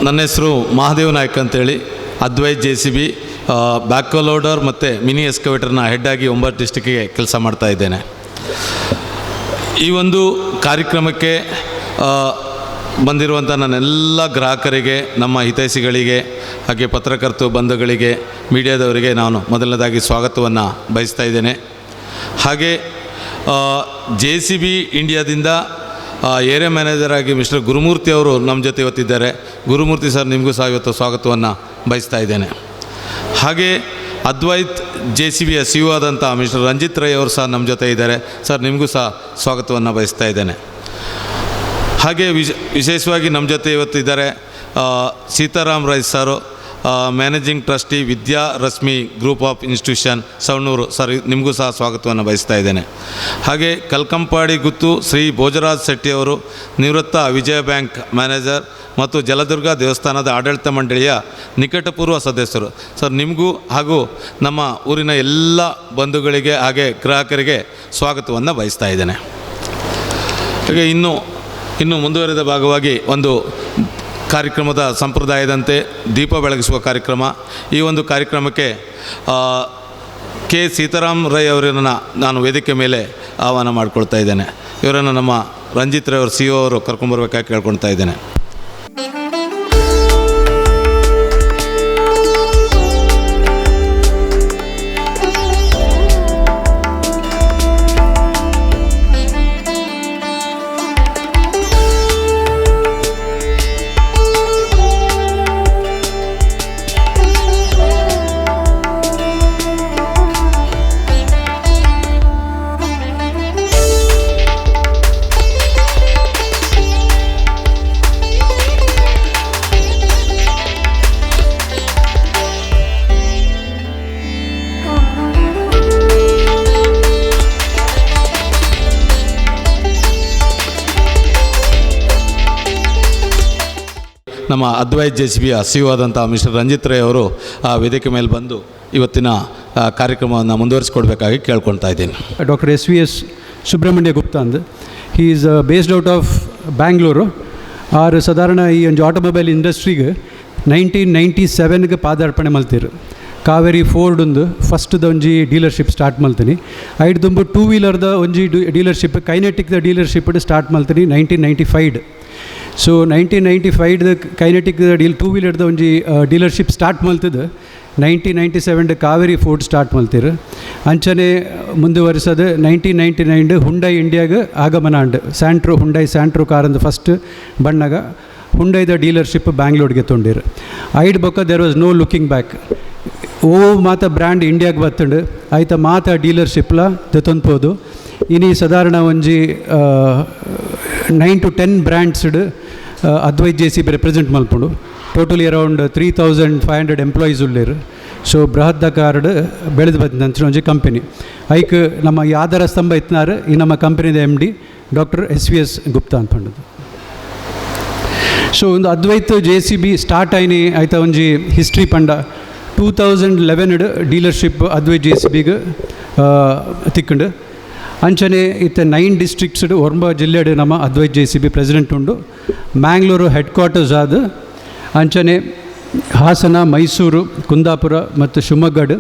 ನನ್ನ ಹೆಸರು ಮಹಾದೇವ್ ನಾಯ್ಕ್ ಅಂತೇಳಿ ಅದ್ವೈತ್ JCB ಬ್ಯಾಕ್ಹೋ ಲೋಡರ್ ಮತ್ತು ಮಿನಿ ಎಕ್ಸ್ಕವೇಟರ್ನ ಹೆಡ್ಡಾಗಿ 9 ಡಿಸ್ಟಿಕ್ಕಿಗೆ ಕೆಲಸ ಮಾಡ್ತಾ ಇದ್ದೇನೆ. ಈ ಒಂದು ಕಾರ್ಯಕ್ರಮಕ್ಕೆ ಬಂದಿರುವಂಥ ನನ್ನೆಲ್ಲ ಗ್ರಾಹಕರಿಗೆ, ನಮ್ಮ ಹಿತೈಷಿಗಳಿಗೆ, ಹಾಗೆ ಪತ್ರಕರ್ತ ಬಂಧುಗಳಿಗೆ, ಮೀಡಿಯಾದವರಿಗೆ ನಾನು ಮೊದಲನೇದಾಗಿ ಸ್ವಾಗತವನ್ನು ಬಯಸ್ತಾ ಇದ್ದೇನೆ. ಹಾಗೆ JCB ಇಂಡಿಯಾದಿಂದ ಏರಿಯಾ ಮ್ಯಾನೇಜರ್ ಆಗಿ ಮಿಸ್ಟರ್ ಗುರುಮೂರ್ತಿ ಅವರು ನಮ್ಮ ಜೊತೆ ಇವತ್ತಿದ್ದಾರೆ. ಗುರುಮೂರ್ತಿ ಸರ್, ನಿಮಗೂ ಸಹ ಇವತ್ತು ಸ್ವಾಗತವನ್ನು ಬಯಸ್ತಾ ಇದ್ದೇನೆ. ಹಾಗೆ ಅದ್ವೈತ್ JCBಯ CEO ಆದಂಥ ಮಿಸ್ಟರ್ ರಂಜಿತ್ ರೈ ಅವರು ಸಹ ನಮ್ಮ ಜೊತೆ ಇದ್ದಾರೆ. ಸರ್, ನಿಮಗೂ ಸಹ ಸ್ವಾಗತವನ್ನು ಬಯಸ್ತಾ ಇದ್ದೇನೆ. ಹಾಗೆ ವಿಶೇಷವಾಗಿ ನಮ್ಮ ಜೊತೆ ಇವತ್ತಿದ್ದಾರೆ Sitaram Rai sir, managing trustee Vidya Rashmi group of institution Savanur. Sir, ನಿಮಗೂ ಸಹ ಸ್ವಾಗತವನ್ನು ಬಯಸ್ತಾ ಇದ್ದೇನೆ. ಹಾಗೆ ಕಲ್ಕಂಪಾಡಿ ಗುತ್ತು ಶ್ರೀ ಭೋಜರಾಜ್ ಶೆಟ್ಟಿ ಅವರು, ನಿವೃತ್ತ ವಿಜಯ ಬ್ಯಾಂಕ್ ಮ್ಯಾನೇಜರ್ ಮತ್ತು ಜಲದುರ್ಗ ದೇವಸ್ಥಾನದ ಆಡಳಿತ ಮಂಡಳಿಯ ನಿಕಟಪೂರ್ವ ಸದಸ್ಯರು. ಸರ್, ನಿಮಗೂ ಹಾಗೂ ನಮ್ಮ ಊರಿನ ಎಲ್ಲ ಬಂಧುಗಳಿಗೆ ಹಾಗೆ ಗ್ರಾಹಕರಿಗೆ ಸ್ವಾಗತವನ್ನು ಬಯಸ್ತಾ ಇದ್ದೇನೆ. ಹಾಗೆ ಇನ್ನು ಮುಂದುವರೆದ ಭಾಗವಾಗಿ ಒಂದು ಕಾರ್ಯಕ್ರಮದ ಸಂಪ್ರದಾಯದಂತೆ ದೀಪ ಬೆಳಗಿಸುವ ಕಾರ್ಯಕ್ರಮ. ಈ ಒಂದು ಕಾರ್ಯಕ್ರಮಕ್ಕೆ ಕೆ ಸೀತಾರಾಮ್ ರೈ ಅವರನ್ನು ನಾನು ವೇದಿಕೆ ಮೇಲೆ ಆಹ್ವಾನ ಮಾಡಿಕೊಳ್ತಾ ಇದ್ದೇನೆ. ಇವರನ್ನು ನಮ್ಮ ರಂಜಿತ್ ರೈ ಅವರು CEO ಅವರು ಕರ್ಕೊಂಬರ್ಬೇಕಾಗಿ ಕೇಳ್ಕೊಳ್ತಾ ಇದ್ದೇನೆ. ನಮ್ಮ ಅದ್ವೈತ್ JCBಯ CEO ಆದಂಥ ಮಿಸ್ಟರ್ ರಂಜಿತ್ ರೈ ಅವರು ಆ ವೇದಿಕೆ ಮೇಲೆ ಬಂದು ಇವತ್ತಿನ ಕಾರ್ಯಕ್ರಮವನ್ನು ಮುಂದುವರಿಸಿಕೊಡ್ಬೇಕಾಗಿ ಕೇಳ್ಕೊಳ್ತಾ ಇದ್ದೀನಿ. ಡಾಕ್ಟರ್ SVS ಸುಬ್ರಹ್ಮಣ್ಯ ಗುಪ್ತಾ ಅಂದು he is based out of Bangalore. ಆರು ಸಾಧಾರಣ ಈ ಒಂದು ಆಟೋಮೊಬೈಲ್ ಇಂಡಸ್ಟ್ರಿಗೆ 1997ಗೆ ಪಾದಾರ್ಪಣೆ ಮಲ್ತಿರು. ಕಾವೇರಿ ಫೋರ್ಡ್ ಒಂದು ಫಸ್ಟ್ದ ಒಂಜಿ ಡೀಲರ್ಶಿಪ್ ಸ್ಟಾರ್ಟ್ ಮಲ್ತೀನಿ. ಐದು ತುಂಬು 2 ವೀಲರ್ದ ಒಂಜಿ ಡೀಲರ್ಶಿಪ್ ಕೈನೆಟಿಕ್ದ ಡೀಲರ್ಶಿಪ್ ಸ್ಟಾರ್ಟ್ ಮಲ್ತೀನಿ 1995. ಸೊ 1995ದ ಕೈನೆಟಿಕ್ 2 ವೀಲರ್ದ ಒಂಜಿ ಡೀಲರ್ಶಿಪ್ ಸ್ಟಾರ್ಟ್ ಮಲ್ತದ 1997 ಕಾವೇರಿ ಫೋರ್ಡ್ ಸ್ಟಾರ್ಟ್ ಮಲ್ತಿರು. ಅಂಚನೆ ಮುಂದುವರಿಸೋದು 1999 ಹುಂಡೈ ಇಂಡಿಯಾಗೆ ಆಗಮನ ಅಂಡು ಹುಂಡೈ ಸ್ಯಾಂಟ್ರೋ ಕಾರಂದು ಫಸ್ಟ್ ಬಣ್ಣಗ ಹುಂಡೈದ ಡೀಲರ್ಶಿಪ್ ಬ್ಯಾಂಗ್ಳೂರ್ಗೆ ತೊಂಡಿರು. ಐಡ್ ಬೊಕ್ಕ there was no looking back. ಮಾತ ಬ್ರ್ಯಾಂಡ್ ಇಂಡಿಯಾಗೆ ಬತ್ತಂಡು ಆಯ್ತ ಮಾತ ಡೀಲರ್ಶಿಪ್ಲ ತೆತ್ತೊಂದ್ಬೋದು. ಇನಿ ಸಾಧಾರಣ ಒಂಜಿ 9 to 10 ಬ್ರ್ಯಾಂಡ್ಸ್ಡ್ ಅದ್ವೈತ್ JCB ರೆಪ್ರೆಸೆಂಟ್ ಮಲ್ಪುಂಡು. ಟೋಟಲಿ ಅರೌಂಡ್ 3500 ಎಂಪ್ಲಾಯೀಸ್ ಉಳ್ಳೇರು. ಸೊ ಬೃಹದಾಕಾರಡ್ ಬೆಳೆದು ಬಂದಂಥ ಒಂಜಿ ಕಂಪನಿ. ಐಕ್ ನಮ್ಮ ಈ ಆಧಾರ ಸ್ತಂಭ ಇತ್ನಾರು ಈ ನಮ್ಮ ಕಂಪನಿದ MD ಡಾಕ್ಟರ್ SVS ಗುಪ್ತಾ ಅಂತಂಡದು. ಸೊ ಒಂದು ಅದ್ವೈತ್ JCB ಸ್ಟಾರ್ಟ್ ಆಯ್ನಿ ಆಯ್ತ ಒಂಜಿ ಹಿಸ್ಟ್ರಿ ಪಂಡ 2011 ಡೀಲರ್ಶಿಪ್ ಅದ್ವೈತ್ JCBಗೆ ತಿಕ್ಕಂಡು. ಅಂಚನೆ ಇತ್ತ 9 ಡಿಸ್ಟ್ರಿಕ್ಟ್ಸ್ಡ್ 9 ಜಿಲ್ಲೆಡ್ ನಮ್ಮ ಅದ್ವೈತ್ JCB ಪ್ರೆಸಿಡೆಂಟ್ ಉಂಡು. ಮ್ಯಾಂಗ್ಳೂರು ಹೆಡ್ ಕ್ವಾರ್ಟರ್ಸ್ ಆದ ಅಂಚನೆ ಹಾಸನ, ಮೈಸೂರು, ಕುಂದಾಪುರ ಮತ್ತು ಶಿವಮೊಗ್ಗಡ್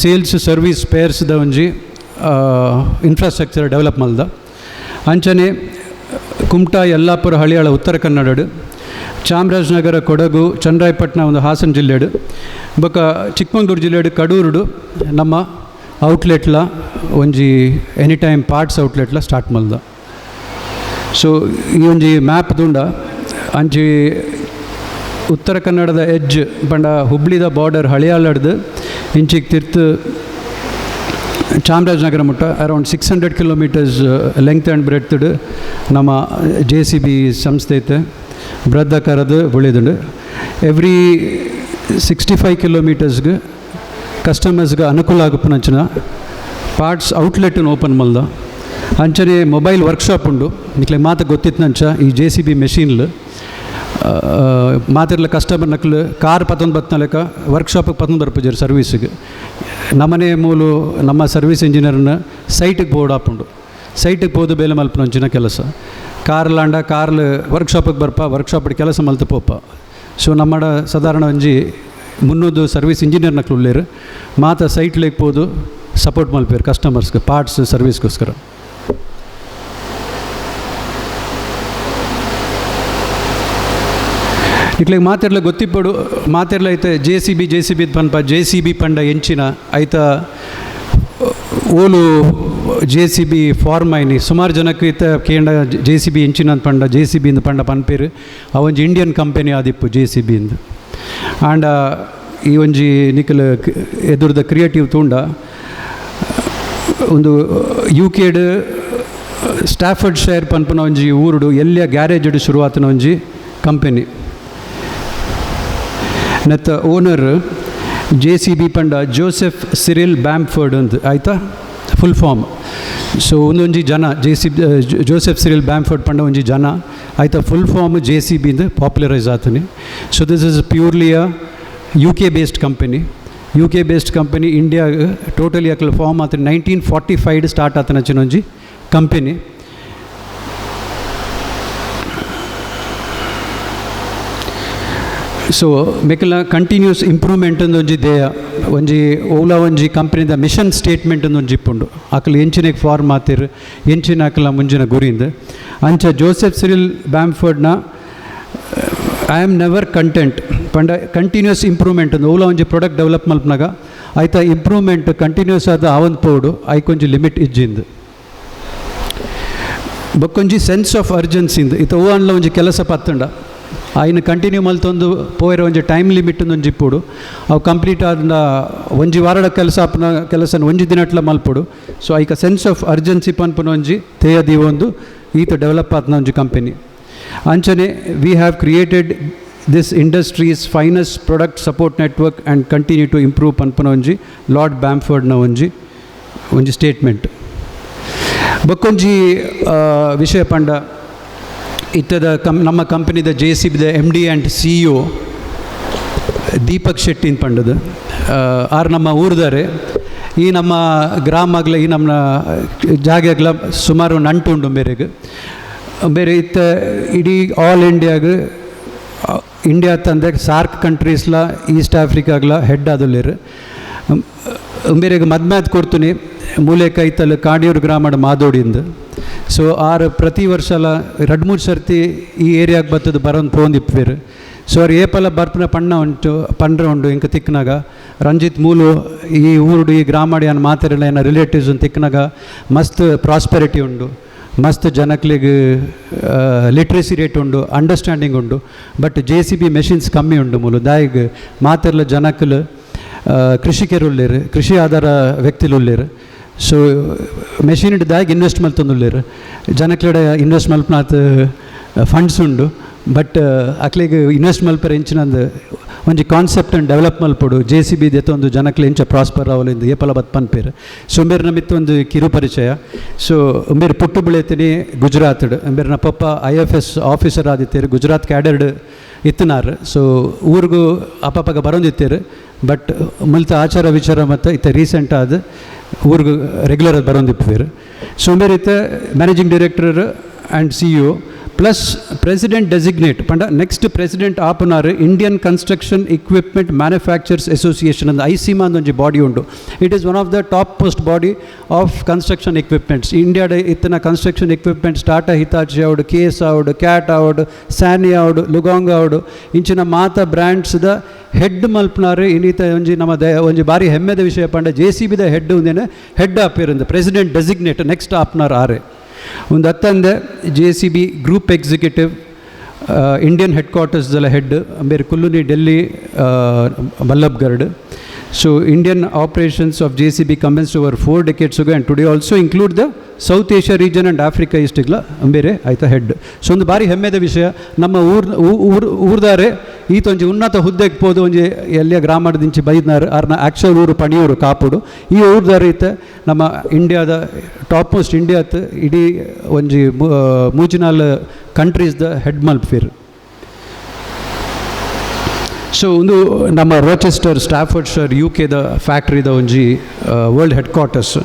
ಸೇಲ್ಸ್ ಸರ್ವೀಸ್ ಪೇರ್ಸ್ದ ಒಂಜಿ ಇನ್ಫ್ರಾಸ್ಟ್ರಕ್ಚರ್ ಡೆವಲಪ್ ಮಲ್ದ. ಅಂಚನೆ ಕುಮಟಾ, ಯಲ್ಲಾಪುರ, ಹಳಿಯಾಳ ಉತ್ತರ ಕನ್ನಡಡ್, ಚಾಮರಾಜನಗರ, ಕೊಡಗು, ಚನ್ನರಾಯಪಟ್ಟಣ ಒಂದು ಹಾಸನ ಜಿಲ್ಲೆಡ್, ಬೊಕ್ಕ ಚಿಕ್ಕಮಂಗ್ಳೂರು ಜಿಲ್ಲೆಡ್ ಕಡೂರುಡು ನಮ್ಮ ಔಟ್ಲೆಟ್ಲ ಒಂಜಿ ಎನಿ ಟೈಮ್ ಪಾರ್ಟ್ಸ್ ಔಟ್ಲೆಟ್ಲ ಸ್ಟಾರ್ಟ್ ಮಲ್ದ. ಸೊ ಈ ಒಂಜಿ ಮ್ಯಾಪ್ ದುಂಡ ಅಂಚಿ ಉತ್ತರ ಕನ್ನಡದ ಎಡ್ಜ್ ಪಂಡ ಹುಬ್ಳಿದ ಬಾರ್ಡರ್ ಹಳಿಯಾಳಡ್ದು ಇಂಚಿಗೆ ತಿರ್ತು ಚಾಮರಾಜನಗರ ಮುಟ್ಟ ಅರೌಂಡ್ 600 ಕಿಲೋಮೀಟರ್ಸ್ ಲೆಂಗ್ತ್ ಆ್ಯಂಡ್ ಬ್ರೆಡ್ತ್ಡ್ ನಮ್ಮ JCB ಸಂಸ್ಥೆ ಐತೆ ಬೃಹದಾಕಾರದ ಉಳಿದುಂಡು. ಎವ್ರಿ 65 ಕಿಲೋಮೀಟರ್ಸ್ಗೆ ಕಸ್ಟಮರ್ಸ್ಗೆ ಅನುಕೂಲ ಆಗುಪ್ಪನಂಚಿನ ಪಾರ್ಟ್ಸ್ ಔಟ್ಲೆಟ್ನ ಓಪನ್ ಮಲ್ದ. ಅಂಚನೆ ಮೊಬೈಲ್ ವರ್ಕ್ಶಾಪ್ ಉಂಡು. ನಿಕ್ಲೆ ಮಾತ ಗೊತ್ತಿತ್ತಂಚ ಈ JCB ಮೆಷಿನ್ಲು ಮಾತಿರ್ಲ ಕಸ್ಟಮರ್ ನಕ್ಲು ಕಾರ್ ಪತ್ತೊಂದು ಬತ್ತನಲೆಕ್ಕ ವರ್ಕ್ಶಾಪಿಗೆ ಪತ್ತೊಂದು ಬರ್ಪುಜರು ಸರ್ವೀಸಿಗೆ. ನಮ್ಮನೆ ಮೂಲು ನಮ್ಮ ಸರ್ವೀಸ್ ಇಂಜಿನಿಯರ್ನ ಸೈಟಿಗೆ ಬೋರ್ಡ್ ಹಾಪುಂಡು. ಸೈಟಿಗೆ ಹೋದು ಬೇಲೆ ಮಲ್ಪನಂಚಿನ ಕೆಲಸ. ಕಾರ್ಲಾಂಡ ಕಾರ್ಲು ವರ್ಕ್ಶಾಪಿಗೆ ಬರ್ಪ ವರ್ಕ್ಶಾಪಿಗೆ ಕೆಲಸ ಮಲ್ತು ಪೋಪ ಸೊ ನಮ್ಮ ಸಾಧಾರಣ ಒಂಜಿ 300 ಸರ್ವಿಸ್ ಇಂಜಿನಿಯರ್ನಕ್ಲು ಉಳ್ಳೇರು ಮಾತ ಸೈಟ್ ಲೇಕ್ಬೋದು ಸಪೋರ್ಟ್ ಮಲ್ಪೇರು ಕಸ್ಟಮರ್ಸ್ಗೆ ಪಾರ್ಟ್ಸ್ ಸರ್ವಿಸ್ಗೋಸ್ಕರ. ಇಟ್ಲಿಗೆ ಮಾತೆರ್ಲ ಗೊತ್ತಿಪ್ಪಡು ಮಾತೆರ್ಲ ಐತೆ ಜೆ ಸಿ ಬಿ ಪನ್ಪ ಜೆ ಸಿ ಬಿ ಪಂಡ ಎಂಚಿನ ಐತ ಓಲು ಜೆ ಸಿ ಬಿ ಫಾರ್ಮ್ ಐನಿ ಸುಮಾರು ಜನಕ್ಕೆ ಇತ್ತ ಕೇಂಡ ಜೆ ಸಿ ಬಿ ಎಂಚಿನ ಪಂಡ ಜೆ ಸಿ ಬಿಂದು ಪಂಡ ಪನ್ಪೇರು ಅವೊಂಜಿ ಇಂಡಿಯನ್ ಕಂಪೆನಿ ಆದಿಪ್ಪು ಜೆ ಸಿ ಬಿಂದು. ಆಂಡ ಈ ಒಂಜಿ ನಿಖಲ್ ಎದುರ್ದ ಕ್ರಿಯೇಟಿವ್ ತೂಂಡ ಒಂದು UK ಸ್ಟಾಫರ್ಡ್ ಶೈರ್ ಪನ್ಪುನ ಒಂಜಿ ಊರುಡು ಎಲ್ಲಿಯ ಗ್ಯಾರೇಜ್ ಶುರುವಾತನ ಒಂಜಿ ಕಂಪೆನಿ. ನೆತ್ತ ಓನರ್ ಜೆ ಸಿ ಬಿ ಪಂಡ ಜೋಸೆಫ್ ಸಿರಿಲ್ ಬ್ಯಾಂಫರ್ಡ್ ಅಂತ ಆಯಿತಾ ಫುಲ್ ಫಾರ್ಮ್. ಸೊ ಒಂದೊಂಜಿ ಜನ ಜೋಸೆಫ್ ಸಿರಿಲ್ ಬ್ಯಾಂಫರ್ಡ್ ಪಂಡ ಒಂಜಿ ಜನ ಆಯಿತಾ ಫುಲ್ ಫಾರ್ಮ್ ಜೆ ಸಿ ಬಿಂದು ಪಾಪ್ಯುಲರೈಸ್ ಆತನಿ. So this is purely a UK based company. UK based company India totally ಅಕ್ಲ ಫಾರ್ಮ್ ಆತ 1945 ಸ್ಟಾರ್ಟ್ ಆತನ ಒಂಜಿ ಕಂಪೆನಿ. ಸೊ ಮೆಕಲ ಕಂಟಿನ್ಯೂಸ್ ಇಂಪ್ರೂವ್ಮೆಂಟ್ ಒಂಜಿ ದೇಯ ಒಂಜಿ ಓಲಾ ಒಂಜಿ ಕಂಪ್ನಿದ ಮಿಷನ್ ಸ್ಟೇಟ್ಮೆಂಟ್ ಒಂಜಿ ಇಪ್ಪುಂಡು ಅಕ್ಲು ಎಂಚಿನಕ್ಕೆ ಫಾರ್ಮ್ ಆತಿರು ಎಂಚಿನ ಅಕ್ಲ ಮುಂಜಿನ ಗುರಿಯಿಂದ ಅಂಚ ಜೋಸೆಫ್ ಸಿರಿಲ್ ಬ್ಯಾಂಫರ್ಡ್ನ ಐ ಆಮ್ ನೆವರ್ ಕಂಟೆಂಟ್ ಪಂಡ ಕಂಟಿನ್ಯೂಸ್ ಇಂಪ್ರೂವ್ಮೆಂಟ್ ಓಲಾ ಒಂಜಿ ಪ್ರಾಡಕ್ಟ್ ಡೆವಲಪ್ ಮಲ್ಪನಾಗ ಆಯ್ತಾ ಇಂಪ್ರೂವ್ಮೆಂಟ್ ಕಂಟಿನ್ಯೂಸ್ ಆದ ಆವಂದು ಪೋಡು ಐಕೊಂಜಿ ಲಿಮಿಟ್ ಇಜ್ಜಿಂದು ಬೊಕ್ಕೊಂಜಿ ಸೆನ್ಸ್ ಆಫ್ ಅರ್ಜೆನ್ಸಿಂದು ಇತ್ತ ಓ ಅನ್ಲ ಒಂಜಿ ಕೆಲಸ ಪತ್ತಂಡ ಆಯ್ನ ಕಂಟಿನ್ಯೂ ಮಲ್ತೊಂದು ಪೋಯಿರ ಒಂಜಿ ಟೈಮ್ ಲಿಮಿಟ್ ಒಂಜಿ ಇಪ್ಪುಡು ಅವು ಕಂಪ್ಲೀಟ್ ಆದ ಒಂಜಿ ವಾರದ ಕೆಲಸ ಅಪ್ಪನ ಕೆಲಸನ ಒಂಜಿ ದಿನಟ್ಲ ಮಲ್ಪುಡು. ಸೊ ಐಕ ಸೆನ್ಸ್ ಆಫ್ ಅರ್ಜೆನ್ಸಿ ಪನ್ಪುನ ಒಂಜಿ ತೇಯದಿ ಒಂದು ಈತ ಡೆವಲಪ್ ಆತನ ಒಂಜಿ ಕಂಪೆನಿ. ಅಂಚನೆ we have created this industry's finest product support network and continue to improve ಪನ್ಪುನ ಒಂಜಿ ಲಾರ್ಡ್ ಬ್ಯಾಂಫರ್ಡ್ನ ಒಂಜಿ ಸ್ಟೇಟ್ಮೆಂಟ್. ಬೊಕ್ಕೊಂಜಿ ವಿಷಯ ಪಂಡ ಇತ್ತದ ನಮ್ಮ ಕಂಪನಿದ ಜೆ ಸಿ ಬಿದ MD ಆ್ಯಂಡ್ CEO ದೀಪಕ್ ಶೆಟ್ಟಿನ ಪಂಡದು ಆರು ನಮ್ಮ ಊರ್ದಾರೆ ಈ ನಮ್ಮ ಗ್ರಾಮಗ್ಲ ಈ ನಮ್ಮ ಜಾಗಗ್ಲ ಸುಮಾರು ನಂಟುಂಡು ಬೇರೆ ಇತ್ತ ಇಡೀ ಆಲ್ ಇಂಡಿಯಾ ತಂದೆ ಸಾರ್ಕ್ ಕಂಟ್ರೀಸ್ಲ ಈಸ್ಟ್ ಆಫ್ರಿಕಾಗ್ಲ ಹೆಡ್ ಆದಲ್ಲಿರು ಬೇರೆಗೆ ಮದ್ಮ್ಯಾದ್ ಕೊಡ್ತೀನಿ ಮೂಲೆ ಕೈತಲು ಕಾಡಿಯೂರು ಗ್ರಾಮದ ಮಾದೋಡಿಂದು. ಸೊ ಆರು ಪ್ರತಿ ವರ್ಷ ಎಲ್ಲ 2-3 ಸರ್ತಿ ಈ ಏರಿಯಾಗೆ ಬರ್ತದೆ ಬರೋದು ಪೋಂದಿಪ್ಪೇರು. ಸೊ ಅವ್ರು ಏಪಲ ಬರ್ಪನ ಪಂಡ್ರ ಉಂಡು ಇಂಕ ತಿಕ್ಕನಾಗ ರಂಜಿತ್ ಮೂಲು ಈ ಊರುಡು ಈ ಗ್ರಾಮಡಿ ಅನ್ನ ಮಾತಾಡಲ್ಲ ಏನ ರಿಲೇಟಿವ್ಸ್ ತಿಕ್ಕನಾಗ ಮಸ್ತ್ ಪ್ರಾಸ್ಪೆರಿಟಿ ಉಂಡು, ಮಸ್ತ್ ಜನಕ್ಲಿಗೆ ಲಿಟ್ರಸಿ ರೇಟ್ ಉಂಡು, ಅಂಡರ್ಸ್ಟ್ಯಾಂಡಿಂಗ್ ಉಂಡು. ಬಟ್ JCB ಮೆಷಿನ್ಸ್ ಕಮ್ಮಿ ಉಂಡು ಮೂಲು ದಾಯಿಗೆ ಮಾತೆರ್ಲ ಜನಕ್ಕಲು ಕೃಷಿಕರು ಉಳ್ಳೇರು, ಕೃಷಿ ಆಧಾರ ವ್ಯಕ್ತಿಲು ಉಳ್ಳೇರು. ಸೊ ಮೆಷಿನ್ ದಾಯಿಗೆ ಇನ್ವೆಸ್ಟ್ ಮಲ್ತೊಂದುಳ್ಳೇರು ಜನಕ್ಲಿಡ ಇನ್ವೆಸ್ಟ್ ಮಲ್ಪನಾತ್ ಫಂಡ್ಸ್ ಉಂಡು. ಬಟ್ ಅಕ್ಲಿಗೆ ಇನ್ವೆಸ್ಟ್ ಮಲ್ಪರ ಎಂಚಿನಂದು ಒಂಜಿ ಕಾನ್ಸೆಪ್ಟ್ ಅನ್ನು ಡೆವಲಪ್ ಮಲ್ಪಡು JCB ದೆತ್ತೊಂದು ಜನಕ್ಲೆ ಎಂಚ ಪ್ರಾಸ್ಪರ್ ಅವಲಿಂದ ಏಪಲ ಬತ್ ಪನ್ಪೇರು. ಸೊ ಉಂಬೇರು ನಮಿತ್ತೊಂದು ಕಿರು ಪರಿಚಯ. ಸೊ ಉಂಬೇರು ಪುಟ್ಟು ಬೆಳೆತೀನಿ ಗುಜರಾತ್ ಉಂಬೇರು ನ ಪಪ್ಪ IFS ಆಫೀಸರ್ ಆದಿತ್ತೇರು, ಗುಜರಾತ್ ಕ್ಯಾಡರ್ಡ್ ಇತ್ತನಾರು. ಸೊ ಊರಿಗೂ ಅಪ್ಪಗ ಬರೋಂದಿತ್ತೇರು. ಬಟ್ ಮುಲ್ತ ಆಚಾರ ವಿಚಾರ ಮತ್ತು ಇತ್ತ ರೀಸೆಂಟ್ ಆದ ಊರಿಗೂ ರೆಗ್ಯುಲರ್ ಅದು ಬರೋಂದಿಪ್ಪೇರು. ಸೊ ಉಂಬೇರು ಇತ್ತ managing director and CEO plus president designate ಪಂಡ ನೆಕ್ಸ್ಟ್ ಪ್ರೆಸಿಡೆಂಟ್ ಆಪನಾರು Indian construction equipment manufacturers association ಅಂದ ICMA ಅಂದೊಂಜಿ ಬಾಡಿ ಉಂಡು. It is one of the top most body of construction equipments ಇಂಡಿಯಾಡ ಇತ್ತನ ಕನ್ಸ್ಟ್ರಕ್ಷನ್ ಇಕ್ವಿಪ್ಮೆಂಟ್ ಟಾಟಾ ಹಿತಾಚಿ ಆವಡು, KS ಆವಡು, Cat ಆವಡು, ಸ್ಯಾನಿ ಆವಡು, ಲುಗಾಂಗ್ ಆವಡು ಇಂಚಿನ ಮಾತ ಬ್ರ್ಯಾಂಡ್ಸ್ದ ಹೆಡ್ ಮಲ್ಪನಾರು ಇನ್ನಿತ ಒಂಜಿ ನಮ್ಮ ಒಂಜಿ ಭಾರಿ ಹೆಮ್ಮೆದ ವಿಷಯ ಪಂಡ JCB ದ ಹೆಡ್ ಒಂದೇನೆ ಹೆಡ್ ಆಪಿರಂದು ಪ್ರೆಸಿಡೆಂಟ್ ಡೆಸಿಗ್ನೇಟ್ ನೆಕ್ಸ್ಟ್ ಆಪ್ನಾರು ಆರೆ ಒಂದು ಹತ್ತಂದೆ JCB group executive Indian head ಕ್ವಾರ್ಟರ್ಸ್ದೆಲ್ಲ ಹೆಡ್ ಬೇರೆ ಕುಲ್ಲುನಿ ಡೆಲ್ಲಿ ಬಲ್ಲಭ್ಗರ್ಡ್. So Indian operations of JCB commenced over 4 decades ago and today also include the South Asia region and Africa ಈಸ್ಟಿಗ್ಲ ಬೇರೆ ಆಯ್ತಾ ಹೆಡ್. ಸೊ ಒಂದು ಭಾರಿ ಹೆಮ್ಮೆದ ವಿಷಯ ನಮ್ಮ ಊರ್ದಾರೆ ಈತೊಂಜಿ ಉನ್ನತ ಹುದ್ದೆಗೆ ಪೋದು ಒಂಜಿ ಎಲ್ಲಿಯ ಗ್ರಾಮದಿಂಚಿ ಬೈದ್ನಾರು ಆರ್ನ ಆ್ಯಕ್ಚುಲ್ ಊರು ಪಣಿಯೂರು ಕಾಪುಡು ಈ ಊರ್ದಾರೆ ಈತ ನಮ್ಮ ಇಂಡಿಯಾದ ಟಾಪ್ ಮೋಸ್ಟ್ ಇಂಡಿಯಾತ್ ಇಡೀ ಒಂಜಿ ಮೂಜಿನಾಲ್ ಕಂಟ್ರೀಸ್ದ ಹೆಡ್ ಮಲ್ಪೇರು. ಸೊ ಒಂದು ನಮ್ಮ ರೋಚೆಸ್ಟರ್ ಸ್ಟಾಫರ್ಡ್ಶೈರ್ UKದ ಫ್ಯಾಕ್ಟ್ರಿದ ಒಂಜಿ world head quarters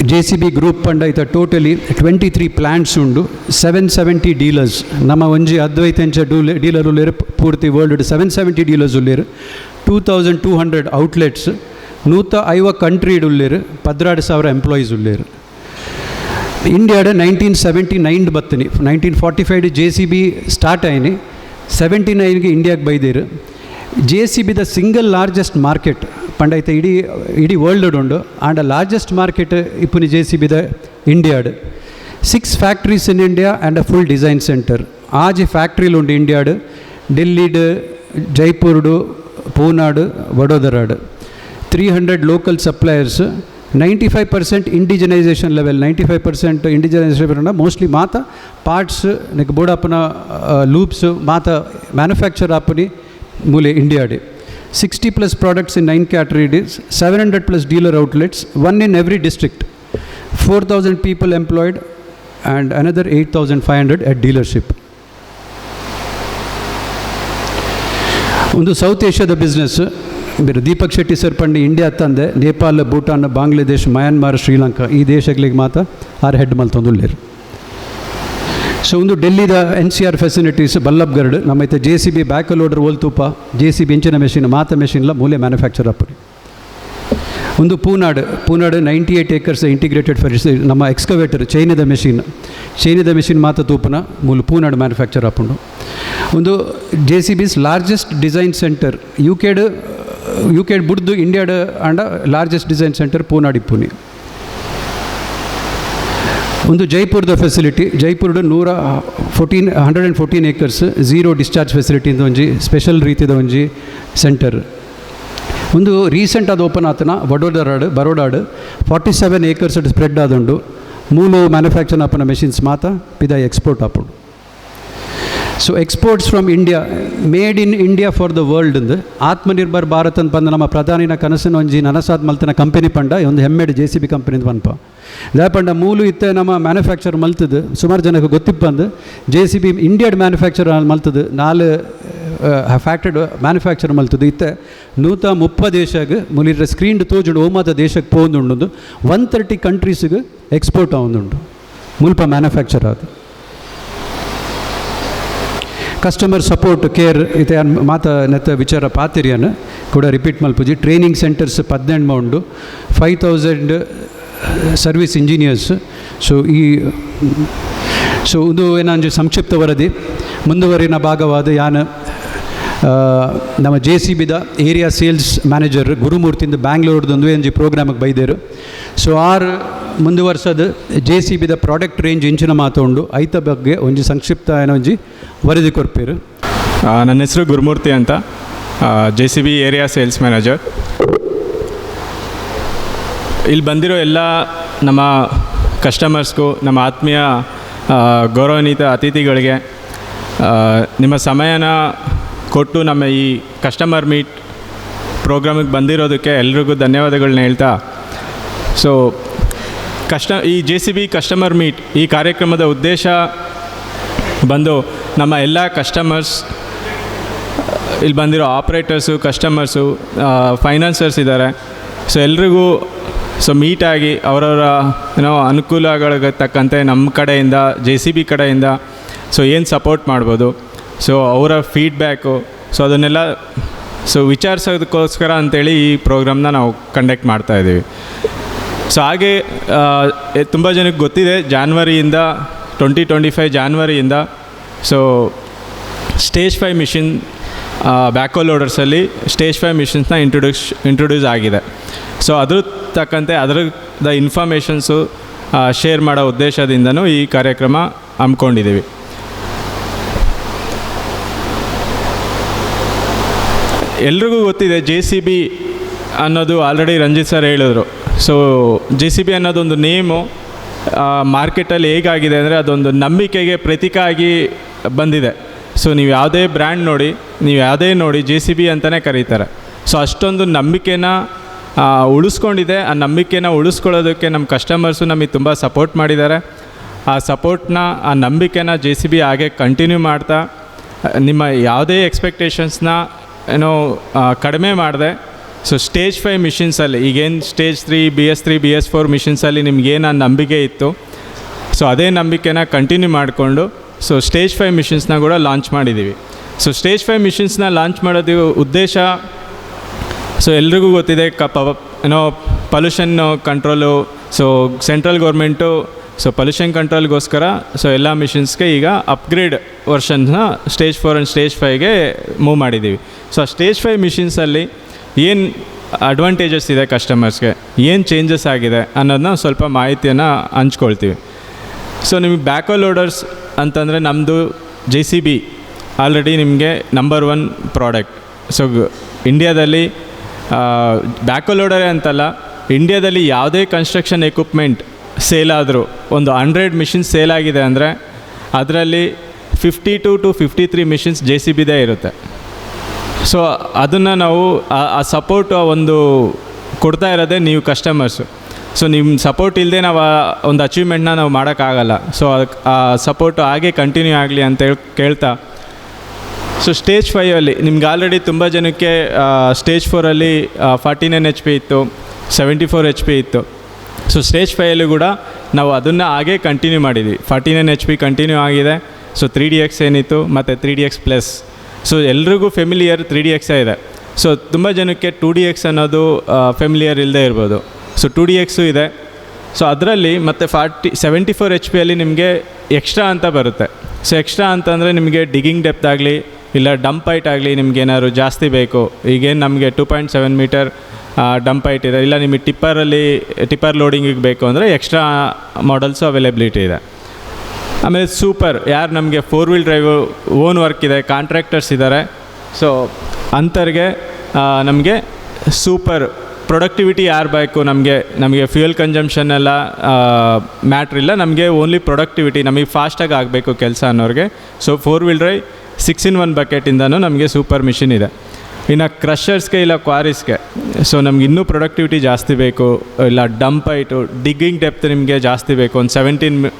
JCB group ಪಂಡ ಇತ ಟೋಟಲಿ 23 ಪ್ಲ್ಯಾಂಟ್ಸ್ ಉಂಡು, 770 ಡೀಲರ್ಸ್. ನಮ್ಮ ಒಂಜಿ ಅದ್ವೈತಂಚ ಡೀಲರ್ ಉಲ್ಲೇರು ಪೂರ್ತಿ ವರ್ಲ್ಡ್ 770 ಡೀಲರ್ಸ್ ಉಲ್ಲೇರು, 2200 ಔಟ್ಲೆಟ್ಸ್, 150 ಕಂಟ್ರಿ ಉಲ್ಲೇರು, 16,000 ಎಂಪ್ಲಾಯೀಸ್ ಉಲ್ಲೇರು. ಇಂಡಿಯಾಡ 1979 ಬತ್ತನಿ, 1945 JCB ಸ್ಟಾರ್ಟ್ ಆಯ್ನಿ, 79ಗೆ ಇಂಡಿಯಾಗೆ ಬೈದೇರು. JCB ದ ಸಿಂಗಲ್ ಲಾರ್ಜೆಸ್ಟ್ ಮಾರ್ಕೆಟ್ ಪಂಡೈತೆ ಇಡೀ ವರ್ಲ್ಡ್ ಉಂಡು. ಆಂಡ ಲಾರ್ಜೆಸ್ಟ್ ಮಾರ್ಕೆಟ್ ಇಪ್ಪುನಿ JCB ದ ಇಂಡಿಯಾಡ್. 6 factories in India and a full design centre. ಆಜಿ ಫ್ಯಾಕ್ಟ್ರಿಲು ಉಂಡು ಇಂಡಿಯಾಡ್, ಡೆಲ್ಲಿಡ್, ಜೈಪುರ್ಡು, ಪೂನಾಡು, ವಡೋದರಾಡ್. 300 local suppliers. 95% indigenisation level. 95% indigenisation mostly ಮಾತ ಪಾರ್ಟ್ಸ್ ನೆಕ್ ಬೋಡಪ್ಪನ ಲೂಪ್ಸ್ ಮಾತ ಮ್ಯಾನುಫ್ಯಾಕ್ಚರ್ ಆಪನಿ ಮೂಲೆ ಇಂಡಿಯಾಡೆ. 60+ products in 9 categories, 700+ dealer outlets, one in every district, 4,000 people employed and another 8,500 at dealership. ಒಂದು ಸೌತ್ ಏಷ್ಯಾದ ಬಿಸ್ನೆಸ್ ಬೇರೆ ದೀಪಕ್ ಶೆಟ್ಟಿ ಸರ್ ಪಂಡಿ ಇಂಡಿಯಾ ತಂದೆ ನೇಪಾಳ, ಭೂಟಾನ್, ಬಾಂಗ್ಲಾದೇಶ್, ಮಯನ್ಮಾರ್, ಶ್ರೀಲಂಕಾ ಈ ದೇಶಗಳಿಗೆ ಮಾತ್ರ ಹೆಡ್ ಮಲ್ತೊಂದುಲ್ಲೇರು. ಸೊ ಒಂದು ಡೆಲ್ಲಿದ NCR ಫೆಸಿಲಿಟೀಸ್ ಬಲ್ಲಬ್ಗರ್ಡ್ ನಮ್ಮೈತೆ JCB ಬ್ಯಾಕ್ ಲೋಡರ್ ಓಲ್ತೂಪ, JCB ಇಂಚಿನ ಮೆಷಿನ್ ಮಾತ ಮೆಷಿನ್ಲ ಮೂಲೆ ಮ್ಯಾನುಫ್ಯಾಕ್ಚರ್ ಅಪ್ಪಡಿ. ಒಂದು ಪೂನಾಡು 98 acres ಇಂಟಿಗ್ರೇಟೆಡ್ ಫೆಸಿಲಿಟಿ ನಮ್ಮ ಎಕ್ಸ್ಕವೇಟರ್ ಚೈನದ ಮೆಷಿನ್ ಮಾತ ತೂಪನ ಮೂಲ ಪೂನಾಡು ಮ್ಯಾನುಫ್ಯಾಕ್ಚರ್ ಅಪ್ಪುಂಡು. ಒಂದು JCB's ಲಾರ್ಜೆಸ್ಟ್ ಡಿಸೈನ್ ಸೆಂಟರ್ ಯುಕೆಡ್ ಬುಡ್ದು ಇಂಡಿಯಾಡ ಆಂಡ ಲಾರ್ಜೆಸ್ಟ್ ಡಿಸೈನ್ ಸೆಂಟರ್ ಪೂನಾಡು ಇಪ್ಪುನಿ. ಒಂದು ಜೈಪುರದ ಫೆಸಿಲಿಟಿ, ಜೈಪುರದ 114 acres ಝೀರೋ ಡಿಸ್ಚಾರ್ಜ್ ಫೆಸಿಲಿಟಿಯಿಂದ ಒಂಜಿ ಸ್ಪೆಷಲ್ ರೀತಿಯ ಒಂಜಿ ಸೆಂಟರ್. ಒಂದು ರೀಸೆಂಟ್ ಅದು ಓಪನ್ ಆತನ ಬರೋಡಾಡ್ 47 acres ಸ್ಪ್ರೆಡ್ ಆದುಂಡು. ಮೂಲು ಮ್ಯಾನುಫ್ಯಾಕ್ಚರ್ ಆಪನ ಮೆಷಿನ್ಸ್ ಮಾತ ಪಿದ ಎಕ್ಸ್ಪೋರ್ಟ್ ಆಪುಂಡು. So exports from India, made in India for the world ಅಂದು ಆತ್ಮನಿರ್ಭರ್ ಭಾರತ್ ಅಂತ ಬಂದು ನಮ್ಮ ಪ್ರಧಾನಿನ ಕನಸಿನ ಒಂಜಿ ನನಸಾದ್ ಮಲ್ತನ ಕಂಪನಿ ಪಂಡ ಒಂದು ಹೆಮ್ಮೆಡ್ JCB ಕಂಪನಿದು ಪನ್ಪ ಪಂಡ ಮೂಲು ಇತ್ತೆ ನಮ್ಮ ಮ್ಯಾನುಫ್ಯಾಕ್ಚರ್ ಮಲ್ತದು ಸುಮಾರು ಜನಕ್ಕೆ ಗೊತ್ತಿಪ್ಪಂದು JCB ಇಂಡಿಯಾಡ್ ಮ್ಯಾನುಫ್ಯಾಕ್ಚರ್ ಮಲ್ತದು 4 ಫ್ಯಾಕ್ಟರಿ ಮ್ಯಾನುಫ್ಯಾಕ್ಚರ್ ಮಲ್ತದು ಇತ್ತೆ 130 ದೇಶಕ್ಕೆ ಮುಲಿರ ಸ್ಕ್ರೀನ್ಡ್ ತೋಜುಂಡು ಓಮಾದ ದೇಶಕ್ಕೆ ಪೋಂದುಂಡು 130 ಕಂಟ್ರೀಸ್ಗೆ ಎಕ್ಸ್ಪೋರ್ಟ್ ಆವೊಂದುಂಡು ಮುಲ್ಪ ಮ್ಯಾನುಫ್ಯಾಕ್ಚರ್ ಆದ. ಕಸ್ಟಮರ್ ಸಪೋರ್ಟ್ ಕೇರ್ ಇತ್ತೆ ಮಾತ ನೆತ್ತ ವಿಚಾರ ಪಾತಿರಿಯನ್ನು ಕೂಡ ರಿಪೀಟ್ ಮಲ್ಪುಜಿ. ಟ್ರೈನಿಂಗ್ ಸೆಂಟರ್ಸ್ 18 ಉಂಡು, 5,000 ಸರ್ವಿಸ್ ಇಂಜಿನಿಯರ್ಸ್. ಸೊ ಇದು ಏನಂಜು ಸಂಕ್ಷಿಪ್ತ ವರದಿ. ಮುಂದುವರಿನ ಭಾಗವಾದ ಯಾನು ನಮ್ಮ JCBದ ಏರಿಯಾ ಸೇಲ್ಸ್ ಮ್ಯಾನೇಜರ್ ಗುರುಮೂರ್ತಿಯಿಂದ ಬ್ಯಾಂಗ್ಳೂರ್ದೊಂದು ಒಂಜಿ ಪ್ರೋಗ್ರಾಮಿಗೆ ಬೈದೇರು. ಸೊ ಮುಂದುವರ್ಸೋದು JCBದ ಪ್ರಾಡಕ್ಟ್ ರೇಂಜ್ ಇಂಚಿನ ಮಾತುಂಡು ಐತ ಬಗ್ಗೆ ಒಂಜಿ ಸಂಕ್ಷಿಪ್ತ ಏನೋ ಒಂಜಿ ವರದಿ ಕೊರ್ಪೇರು. ನನ್ನ ಹೆಸರು ಗುರುಮೂರ್ತಿ ಅಂತ, JCB ಏರಿಯಾ ಸೇಲ್ಸ್ ಮ್ಯಾನೇಜರ್. ಇಲ್ಲಿ ಬಂದಿರೋ ಎಲ್ಲ ನಮ್ಮ ಕಸ್ಟಮರ್ಸ್ಗೂ, ನಮ್ಮ ಆತ್ಮೀಯ ಗೌರವಾನ್ವಿತ ಅತಿಥಿಗಳಿಗೆ ನಿಮ್ಮ ಸಮಯನ ಕೊಟ್ಟು ನಮ್ಮ ಈ ಕಸ್ಟಮರ್ ಮೀಟ್ ಪ್ರೋಗ್ರಾಮಿಗೆ ಬಂದಿರೋದಕ್ಕೆ ಎಲ್ರಿಗೂ ಧನ್ಯವಾದಗಳನ್ನ ಹೇಳ್ತಾ, ಸೊ ಈ JCB ಕಸ್ಟಮರ್ ಮೀಟ್ ಈ ಕಾರ್ಯಕ್ರಮದ ಉದ್ದೇಶ ಬಂದು ನಮ್ಮ ಎಲ್ಲ ಕಸ್ಟಮರ್ಸ್, ಇಲ್ಲಿ ಬಂದಿರೋ ಆಪ್ರೇಟರ್ಸು, ಕಸ್ಟಮರ್ಸು, ಫೈನಾನ್ಸರ್ಸ್ ಇದ್ದಾರೆ. ಸೊ ಎಲ್ರಿಗೂ ಮೀಟಾಗಿ ಅವರವರ ಅನುಕೂಲಗಳಿಗೆ ತಕ್ಕಂತೆ ನಮ್ಮ ಕಡೆಯಿಂದ JCB ಕಡೆಯಿಂದ ಏನು ಸಪೋರ್ಟ್ ಮಾಡ್ಬೋದು, ಸೊ ಅವರ ಫೀಡ್ಬ್ಯಾಕು, ಸೊ ಅದನ್ನೆಲ್ಲ ವಿಚಾರಿಸೋದಕ್ಕೋಸ್ಕರ ಅಂಥೇಳಿ ಈ ಪ್ರೋಗ್ರಾಮ್ನ ನಾವು ಕಂಡಕ್ಟ್ ಮಾಡ್ತಾಯಿದ್ದೀವಿ. ಸೊ ಹಾಗೆ ತುಂಬ ಜನಕ್ಕೆ ಗೊತ್ತಿದೆ, 2025 ಜಾನ್ವರಿಯಿಂದ ಸ್ಟೇಜ್ 5 ಮಿಷಿನ್ ಬ್ಯಾಕೋ ಲೋಡರ್ಸಲ್ಲಿ ಸ್ಟೇಜ್ 5 ಮಿಷಿನ್ಸ್ನ ಇಂಟ್ರೊಡ್ಯೂಸ್ ಆಗಿದೆ. ಸೊ ಅದ್ರ ತಕ್ಕಂತೆ ಅದರದ ಇನ್ಫಾರ್ಮೇಷನ್ಸು ಶೇರ್ ಮಾಡೋ ಉದ್ದೇಶದಿಂದನೂ ಈ ಕಾರ್ಯಕ್ರಮ ಹಮ್ಮಿಕೊಂಡಿದ್ದೀವಿ. ಎಲ್ರಿಗೂ ಗೊತ್ತಿದೆ JCB ಅನ್ನೋದು, ಆಲ್ರೆಡಿ ರಂಜಿತ್ ಸರ್ ಹೇಳಿದ್ರು. ಸೊ JCB ಅನ್ನೋದೊಂದು ನೇಮು ಮಾರ್ಕೆಟಲ್ಲಿ ಹೇಗಾಗಿದೆ ಅಂದರೆ ಅದೊಂದು ನಂಬಿಕೆಗೆ ಪ್ರತೀಕ ಆಗಿ ಬಂದಿದೆ. ಸೊ ನೀವು ಯಾವುದೇ ಬ್ರ್ಯಾಂಡ್ ನೋಡಿ, ನೀವು ಯಾವುದೇ ನೋಡಿ JCB ಅಂತಲೇ ಕರೀತಾರೆ. ಸೊ ಅಷ್ಟೊಂದು ನಂಬಿಕೆನ ಉಳಿಸ್ಕೊಂಡಿದೆ. ಆ ನಂಬಿಕೆನ ಉಳಿಸ್ಕೊಳ್ಳೋದಕ್ಕೆ ನಮ್ಮ ಕಸ್ಟಮರ್ಸು ನಮಗೆ ತುಂಬ ಸಪೋರ್ಟ್ ಮಾಡಿದ್ದಾರೆ. ಆ ಸಪೋರ್ಟ್ನ, ಆ ನಂಬಿಕೆನ JCB ಹಾಗೆ ಕಂಟಿನ್ಯೂ ಮಾಡ್ತಾ, ನಿಮ್ಮ ಯಾವುದೇ ಎಕ್ಸ್ಪೆಕ್ಟೇಷನ್ಸ್ನ ಕಡಿಮೆ ಮಾಡಿದೆ ಸೊ ಸ್ಟೇಜ್ 5 ಮಿಷಿನ್ಸಲ್ಲಿ ಈಗೇನು ಸ್ಟೇಜ್ 3 BS3 BS4 ಮಿಷಿನ್ಸಲ್ಲಿ ನಿಮಗೇನು ನಂಬಿಕೆ ಇತ್ತು, ಸೊ ಅದೇ ನಂಬಿಕೆನ ಕಂಟಿನ್ಯೂ ಮಾಡಿಕೊಂಡು ಸೊ ಸ್ಟೇಜ್ 5 ಮಿಷಿನ್ಸ್ನ ಕೂಡ ಲಾಂಚ್ ಮಾಡಿದ್ದೀವಿ. ಸೊ ಸ್ಟೇಜ್ 5 ಮಿಷಿನ್ಸ್ನ ಲಾಂಚ್ ಮಾಡೋದು ಉದ್ದೇಶ, ಸೊ ಎಲ್ರಿಗೂ ಗೊತ್ತಿದೆ ಏನೋ pollution control. So central government so pollution ಕಂಟ್ರೋಲ್ಗೋಸ್ಕರ ಸೊ ಎಲ್ಲ ಮಿಷಿನ್ಸ್ಗೆ ಈಗ ಅಪ್ಗ್ರೇಡ್ ವರ್ಷನ್ನ ಸ್ಟೇಜ್ 4 ಆ್ಯಂಡ್ ಸ್ಟೇಜ್ 5ಗೆ ಮೂವ್ ಮಾಡಿದ್ದೀವಿ. ಸೊ ಆ ಸ್ಟೇಜ್ 5 ಮಿಷಿನ್ಸಲ್ಲಿ ಏನು ಅಡ್ವಾಂಟೇಜಸ್ ಇದೆ ಕಸ್ಟಮರ್ಸ್ಗೆ, ಏನು ಚೇಂಜಸ್ ಆಗಿದೆ ಅನ್ನೋದನ್ನ ಸ್ವಲ್ಪ ಮಾಹಿತಿಯನ್ನು ಹಂಚ್ಕೊಳ್ತೀವಿ. ಸೊ ನಿಮಗೆ ಬ್ಯಾಕೋ ಲೋಡರ್ಸ್ ಅಂತಂದರೆ ನಮ್ಮದು JCB ಆಲ್ರೆಡಿ ನಿಮಗೆ ನಂಬರ್ 1 ಪ್ರಾಡಕ್ಟ್. ಸೊ ಇಂಡಿಯಾದಲ್ಲಿ ಬ್ಯಾಕೋ ಲೋಡರೇ ಅಂತಲ್ಲ, ಇಂಡಿಯಾದಲ್ಲಿ ಯಾವುದೇ ಕನ್ಸ್ಟ್ರಕ್ಷನ್ ಎಕ್ವಿಪ್ಮೆಂಟ್ ಸೇಲ್ ಆದರೂ ಒಂದು 100 ಮಿಷಿನ್ಸ್ ಸೇಲ್ ಆಗಿದೆ ಅಂದರೆ ಅದರಲ್ಲಿ 52 to 53 ಮಿಷಿನ್ಸ್ JCBದೇ ಇರುತ್ತೆ. ಸೊ ಅದನ್ನು ನಾವು ಆ ಸಪೋರ್ಟ್ ಒಂದು ಕೊಡ್ತಾ ಇರೋದೇ ನೀವು ಕಸ್ಟಮರ್ಸು. ಸೊ ನಿಮ್ಮ ಸಪೋರ್ಟ್ ಇಲ್ಲದೆ ನಾವು ಒಂದು ಅಚೀವ್ಮೆಂಟ್ನ ನಾವು ಮಾಡೋಕ್ಕಾಗಲ್ಲ. ಸೊ ಆ ಸಪೋರ್ಟು ಹಾಗೆ ಕಂಟಿನ್ಯೂ ಆಗಲಿ ಅಂತ ಕೇಳ್ತಾ, ಸೊ ಸ್ಟೇಜ್ 5ಅಲ್ಲಿ ನಿಮ್ಗೆ ಆಲ್ರೆಡಿ ತುಂಬ ಜನಕ್ಕೆ ಸ್ಟೇಜ್ 4ಅಲ್ಲಿ 49 HP ಇತ್ತು, 74 HP ಇತ್ತು. ಸೊ ಸ್ಟೇಜ್ 5ಅಲ್ಲಿ ಕೂಡ ನಾವು ಅದನ್ನು ಹಾಗೆ ಕಂಟಿನ್ಯೂ ಮಾಡಿದ್ವಿ. 49 HP ಕಂಟಿನ್ಯೂ ಆಗಿದೆ. ಸೊ 3DX ಏನಿತ್ತು ಮತ್ತು 3DX+. ಸೊ ಎಲ್ರಿಗೂ ಫೆಮಿಲಿಯರ್ 3DX ಇದೆ. ಸೊ ತುಂಬ ಜನಕ್ಕೆ 2DX ಅನ್ನೋದು ಫೆಮಿಲಿಯರ್ ಇಲ್ಲದೆ ಇರ್ಬೋದು. ಸೊ 2DX ಇದೆ. ಸೊ ಅದರಲ್ಲಿ ಮತ್ತು 74 HP ನಿಮಗೆ ಎಕ್ಸ್ಟ್ರಾ ಅಂತ ಬರುತ್ತೆ. ಸೊ ಎಕ್ಸ್ಟ್ರಾ ಅಂತಂದರೆ ನಿಮಗೆ ಡಿಗ್ಗಿಂಗ್ ಡೆಪ್ತ್ ಆಗಲಿ ಇಲ್ಲ ಡಂಪ್ ಹೈಟ್ ಆಗಲಿ ನಿಮಗೇನಾದ್ರು ಜಾಸ್ತಿ ಬೇಕು, ಈಗೇನು ನಮಗೆ 2.7 ಮೀಟರ್ ಡಂಪ್ ಹೈಟ್ ಇದೆ, ಇಲ್ಲ ನಿಮಗೆ ಟಿಪ್ಪರ್ ಲೋಡಿಂಗಿಗೆ ಬೇಕು ಅಂದರೆ ಎಕ್ಸ್ಟ್ರಾ ಮಾಡಲ್ಸು ಅವೈಲೇಬಿಲಿಟಿ ಇದೆ. ಆಮೇಲೆ ಸೂಪರ್, ಯಾರು ನಮಗೆ 4 ವೀಲ್ ಡ್ರೈವು ಓನ್ ವರ್ಕ್ ಇದೆ, ಕಾಂಟ್ರಾಕ್ಟರ್ಸ್ ಇದ್ದಾರೆ, ಸೊ ಅಂಥವ್ರಿಗೆ ನಮಗೆ ಸೂಪರ್ ಪ್ರೊಡಕ್ಟಿವಿಟಿ ಯಾರು ಬೇಕು, ನಮಗೆ ಫ್ಯೂಯಲ್ ಕನ್ಸಂಪ್ಷನ್ ಎಲ್ಲ ಮ್ಯಾಟ್ರಿಲ್ಲ, ನಮಗೆ ಓನ್ಲಿ ಪ್ರೊಡಕ್ಟಿವಿಟಿ, ನಮಗೆ ಫಾಸ್ಟಾಗಿ ಆಗಬೇಕು ಕೆಲಸ ಅನ್ನೋರಿಗೆ. ಸೊ 4 ವೀಲ್ ಡ್ರೈವ್ 6-in-1 ಬಕೆಟಿಂದನೂ ನಮಗೆ ಸೂಪರ್ ಮಿಷಿನ್ ಇದೆ. ಇನ್ನು ಕ್ರಷರ್ಸ್ಗೆ ಇಲ್ಲ ಕ್ವಾರೀಸ್ಗೆ ಸೊ ನಮ್ಗೆ ಇನ್ನೂ ಪ್ರೊಡಕ್ಟಿವಿಟಿ ಜಾಸ್ತಿ ಬೇಕು, ಇಲ್ಲ ಡಂಪ್ ಹೈಟು ಡಿಗ್ಗಿಂಗ್ ಡೆಪ್ತ್ ನಿಮಗೆ ಜಾಸ್ತಿ ಬೇಕು, ಒಂದು 17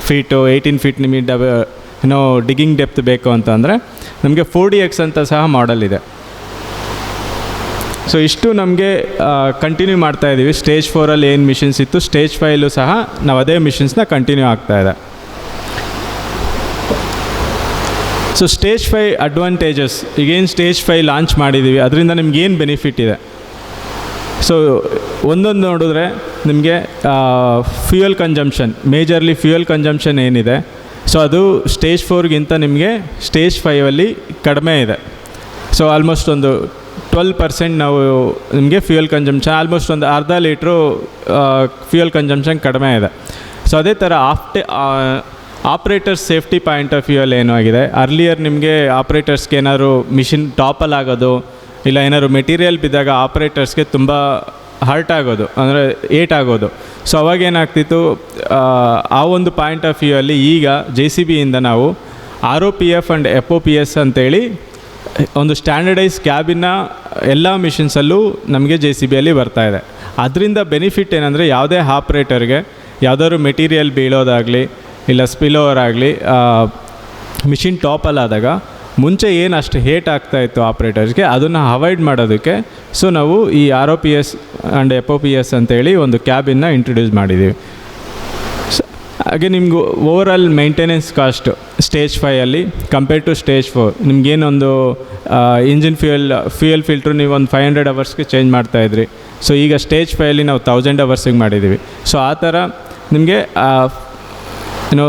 ಫೀಟು 18 ಫೀಟ್ ನಿಮಗೆ ಏನೋ ಡಿಗ್ಗಿಂಗ್ ಡೆಪ್ತ್ ಬೇಕು ಅಂತಂದರೆ ನಮಗೆ 4DX ಅಂತ ಸಹ ಮಾಡೆಲ್ ಇದೆ. ಸೊ ಇಷ್ಟು ನಮಗೆ ಕಂಟಿನ್ಯೂ ಮಾಡ್ತಾಯಿದ್ದೀವಿ. ಸ್ಟೇಜ್ 4ಅಲ್ಲಿ ಏನು ಮಿಷಿನ್ಸ್ ಇತ್ತು, ಸ್ಟೇಜ್ 5ಲೂ ಸಹ ನಾವು ಅದೇ ಮಿಷಿನ್ಸ್ನ ಕಂಟಿನ್ಯೂ ಆಗ್ತಾಯಿದೆ. ಸೊ ಸ್ಟೇಜ್ 5 ಅಡ್ವಾಂಟೇಜಸ್, ಈಗೇನು ಸ್ಟೇಜ್ 5 ಲಾಂಚ್ ಮಾಡಿದ್ದೀವಿ ಅದರಿಂದ ನಿಮ್ಗೇನು ಬೆನಿಫಿಟ್ ಇದೆ. ಸೊ ಒಂದೊಂದು ನೋಡಿದ್ರೆ ನಿಮಗೆ fuel consumption, majorly fuel consumption ಏನಿದೆ ಸೊ ಅದು ಸ್ಟೇಜ್ 4ಗಿಂತ ನಿಮಗೆ ಸ್ಟೇಜ್ 5ಅಲ್ಲಿ ಕಡಿಮೆ ಇದೆ. ಸೊ ಆಲ್ಮೋಸ್ಟ್ ಒಂದು 12% ನಾವು ನಿಮಗೆ ಫ್ಯೂಯಲ್ ಕನ್ಸಂಪ್ಷನ್, ಆಲ್ಮೋಸ್ಟ್ ಒಂದು ಅರ್ಧ ಲೀಟ್ರು ಫ್ಯೂಯಲ್ ಕನ್ಸಂಪ್ಷನ್ ಕಡಿಮೆ ಇದೆ. ಸೊ ಅದೇ ಥರ ಆಪ್ರೇಟರ್ ಸೇಫ್ಟಿ ಪಾಯಿಂಟ್ ಆಫ್ ವ್ಯೂಯಲ್ಲಿ ಏನೂ ಆಗಿದೆ, ಅರ್ಲಿಯರ್ ನಿಮಗೆ ಆಪ್ರೇಟರ್ಸ್ಗೆ ಏನಾದ್ರು ಮಿಷಿನ್ ಟಾಪಲ್ ಆಗೋದು ಇಲ್ಲ ಏನಾದ್ರು ಮೆಟೀರಿಯಲ್ ಬಿದ್ದಾಗ ಆಪ್ರೇಟರ್ಸ್ಗೆ ತುಂಬ ಹರ್ಟ್ ಆಗೋದು, ಅಂದರೆ ಏಟ್ ಆಗೋದು. ಸೊ ಅವಾಗೇನಾಗ್ತಿತ್ತು, ಆ ಒಂದು ಪಾಯಿಂಟ್ ಆಫ್ ವ್ಯೂಯಲ್ಲಿ ಈಗ JCBಯಿಂದ ನಾವು ROPF ಆ್ಯಂಡ್ FOPS ಅಂತೇಳಿ ಒಂದು ಸ್ಟ್ಯಾಂಡರ್ಡೈಸ್ ಕ್ಯಾಬಿನ ಎಲ್ಲ ಮಿಷಿನ್ಸಲ್ಲೂ ನಮಗೆ JCBಯಲ್ಲಿ ಬರ್ತಾಯಿದೆ. ಅದರಿಂದ ಬೆನಿಫಿಟ್ ಏನಂದರೆ ಯಾವುದೇ ಆಪ್ರೇಟರ್ಗೆ ಯಾವುದಾದ್ರು ಮೆಟೀರಿಯಲ್ ಬೀಳೋದಾಗಲಿ ಇಲ್ಲ ಸ್ಪಿಲ್ ಓವರ್ ಆಗಲಿ ಮಿಷಿನ್ ಟಾಪಲ್ಲಾದಾಗ ಮುಂಚೆ ಏನು ಅಷ್ಟು ಹೇಟ್ ಆಗ್ತಾಯಿತ್ತು ಆಪ್ರೇಟರ್ಸ್ಗೆ ಅದನ್ನು ಅವಾಯ್ಡ್ ಮಾಡೋದಕ್ಕೆ ಸೊ ನಾವು ಈ ROPS ಆ್ಯಂಡ್ FOPS ಅಂತೇಳಿ ಒಂದು ಕ್ಯಾಬಿನ್ನ ಇಂಟ್ರೊಡ್ಯೂಸ್ ಮಾಡಿದ್ದೀವಿ. ಹಾಗೆ ನಿಮ್ಗೆ ಓವರಾಲ್ ಮೇಂಟೆನೆನ್ಸ್ ಕಾಸ್ಟ್ ಸ್ಟೇಜ್ 5ಅಲ್ಲಿ ಕಂಪೇರ್ ಟು ಸ್ಟೇಜ್ 4 ನಿಮಗೇನೊಂದು ಇಂಜಿನ್ ಫ್ಯೂಯಲ್ ಫಿಲ್ಟ್ರು ನೀವು ಒಂದು 500 ಅವರ್ಸ್ಗೆ ಚೇಂಜ್ ಮಾಡ್ತಾಯಿದ್ರಿ. ಸೊ ಈಗ ಸ್ಟೇಜ್ 5ಅಲ್ಲಿ ನಾವು 1000 ಅವರ್ಸಿಗೆ ಮಾಡಿದ್ದೀವಿ. ಸೊ ಆ ಥರ ನಿಮಗೆ ಏನೋ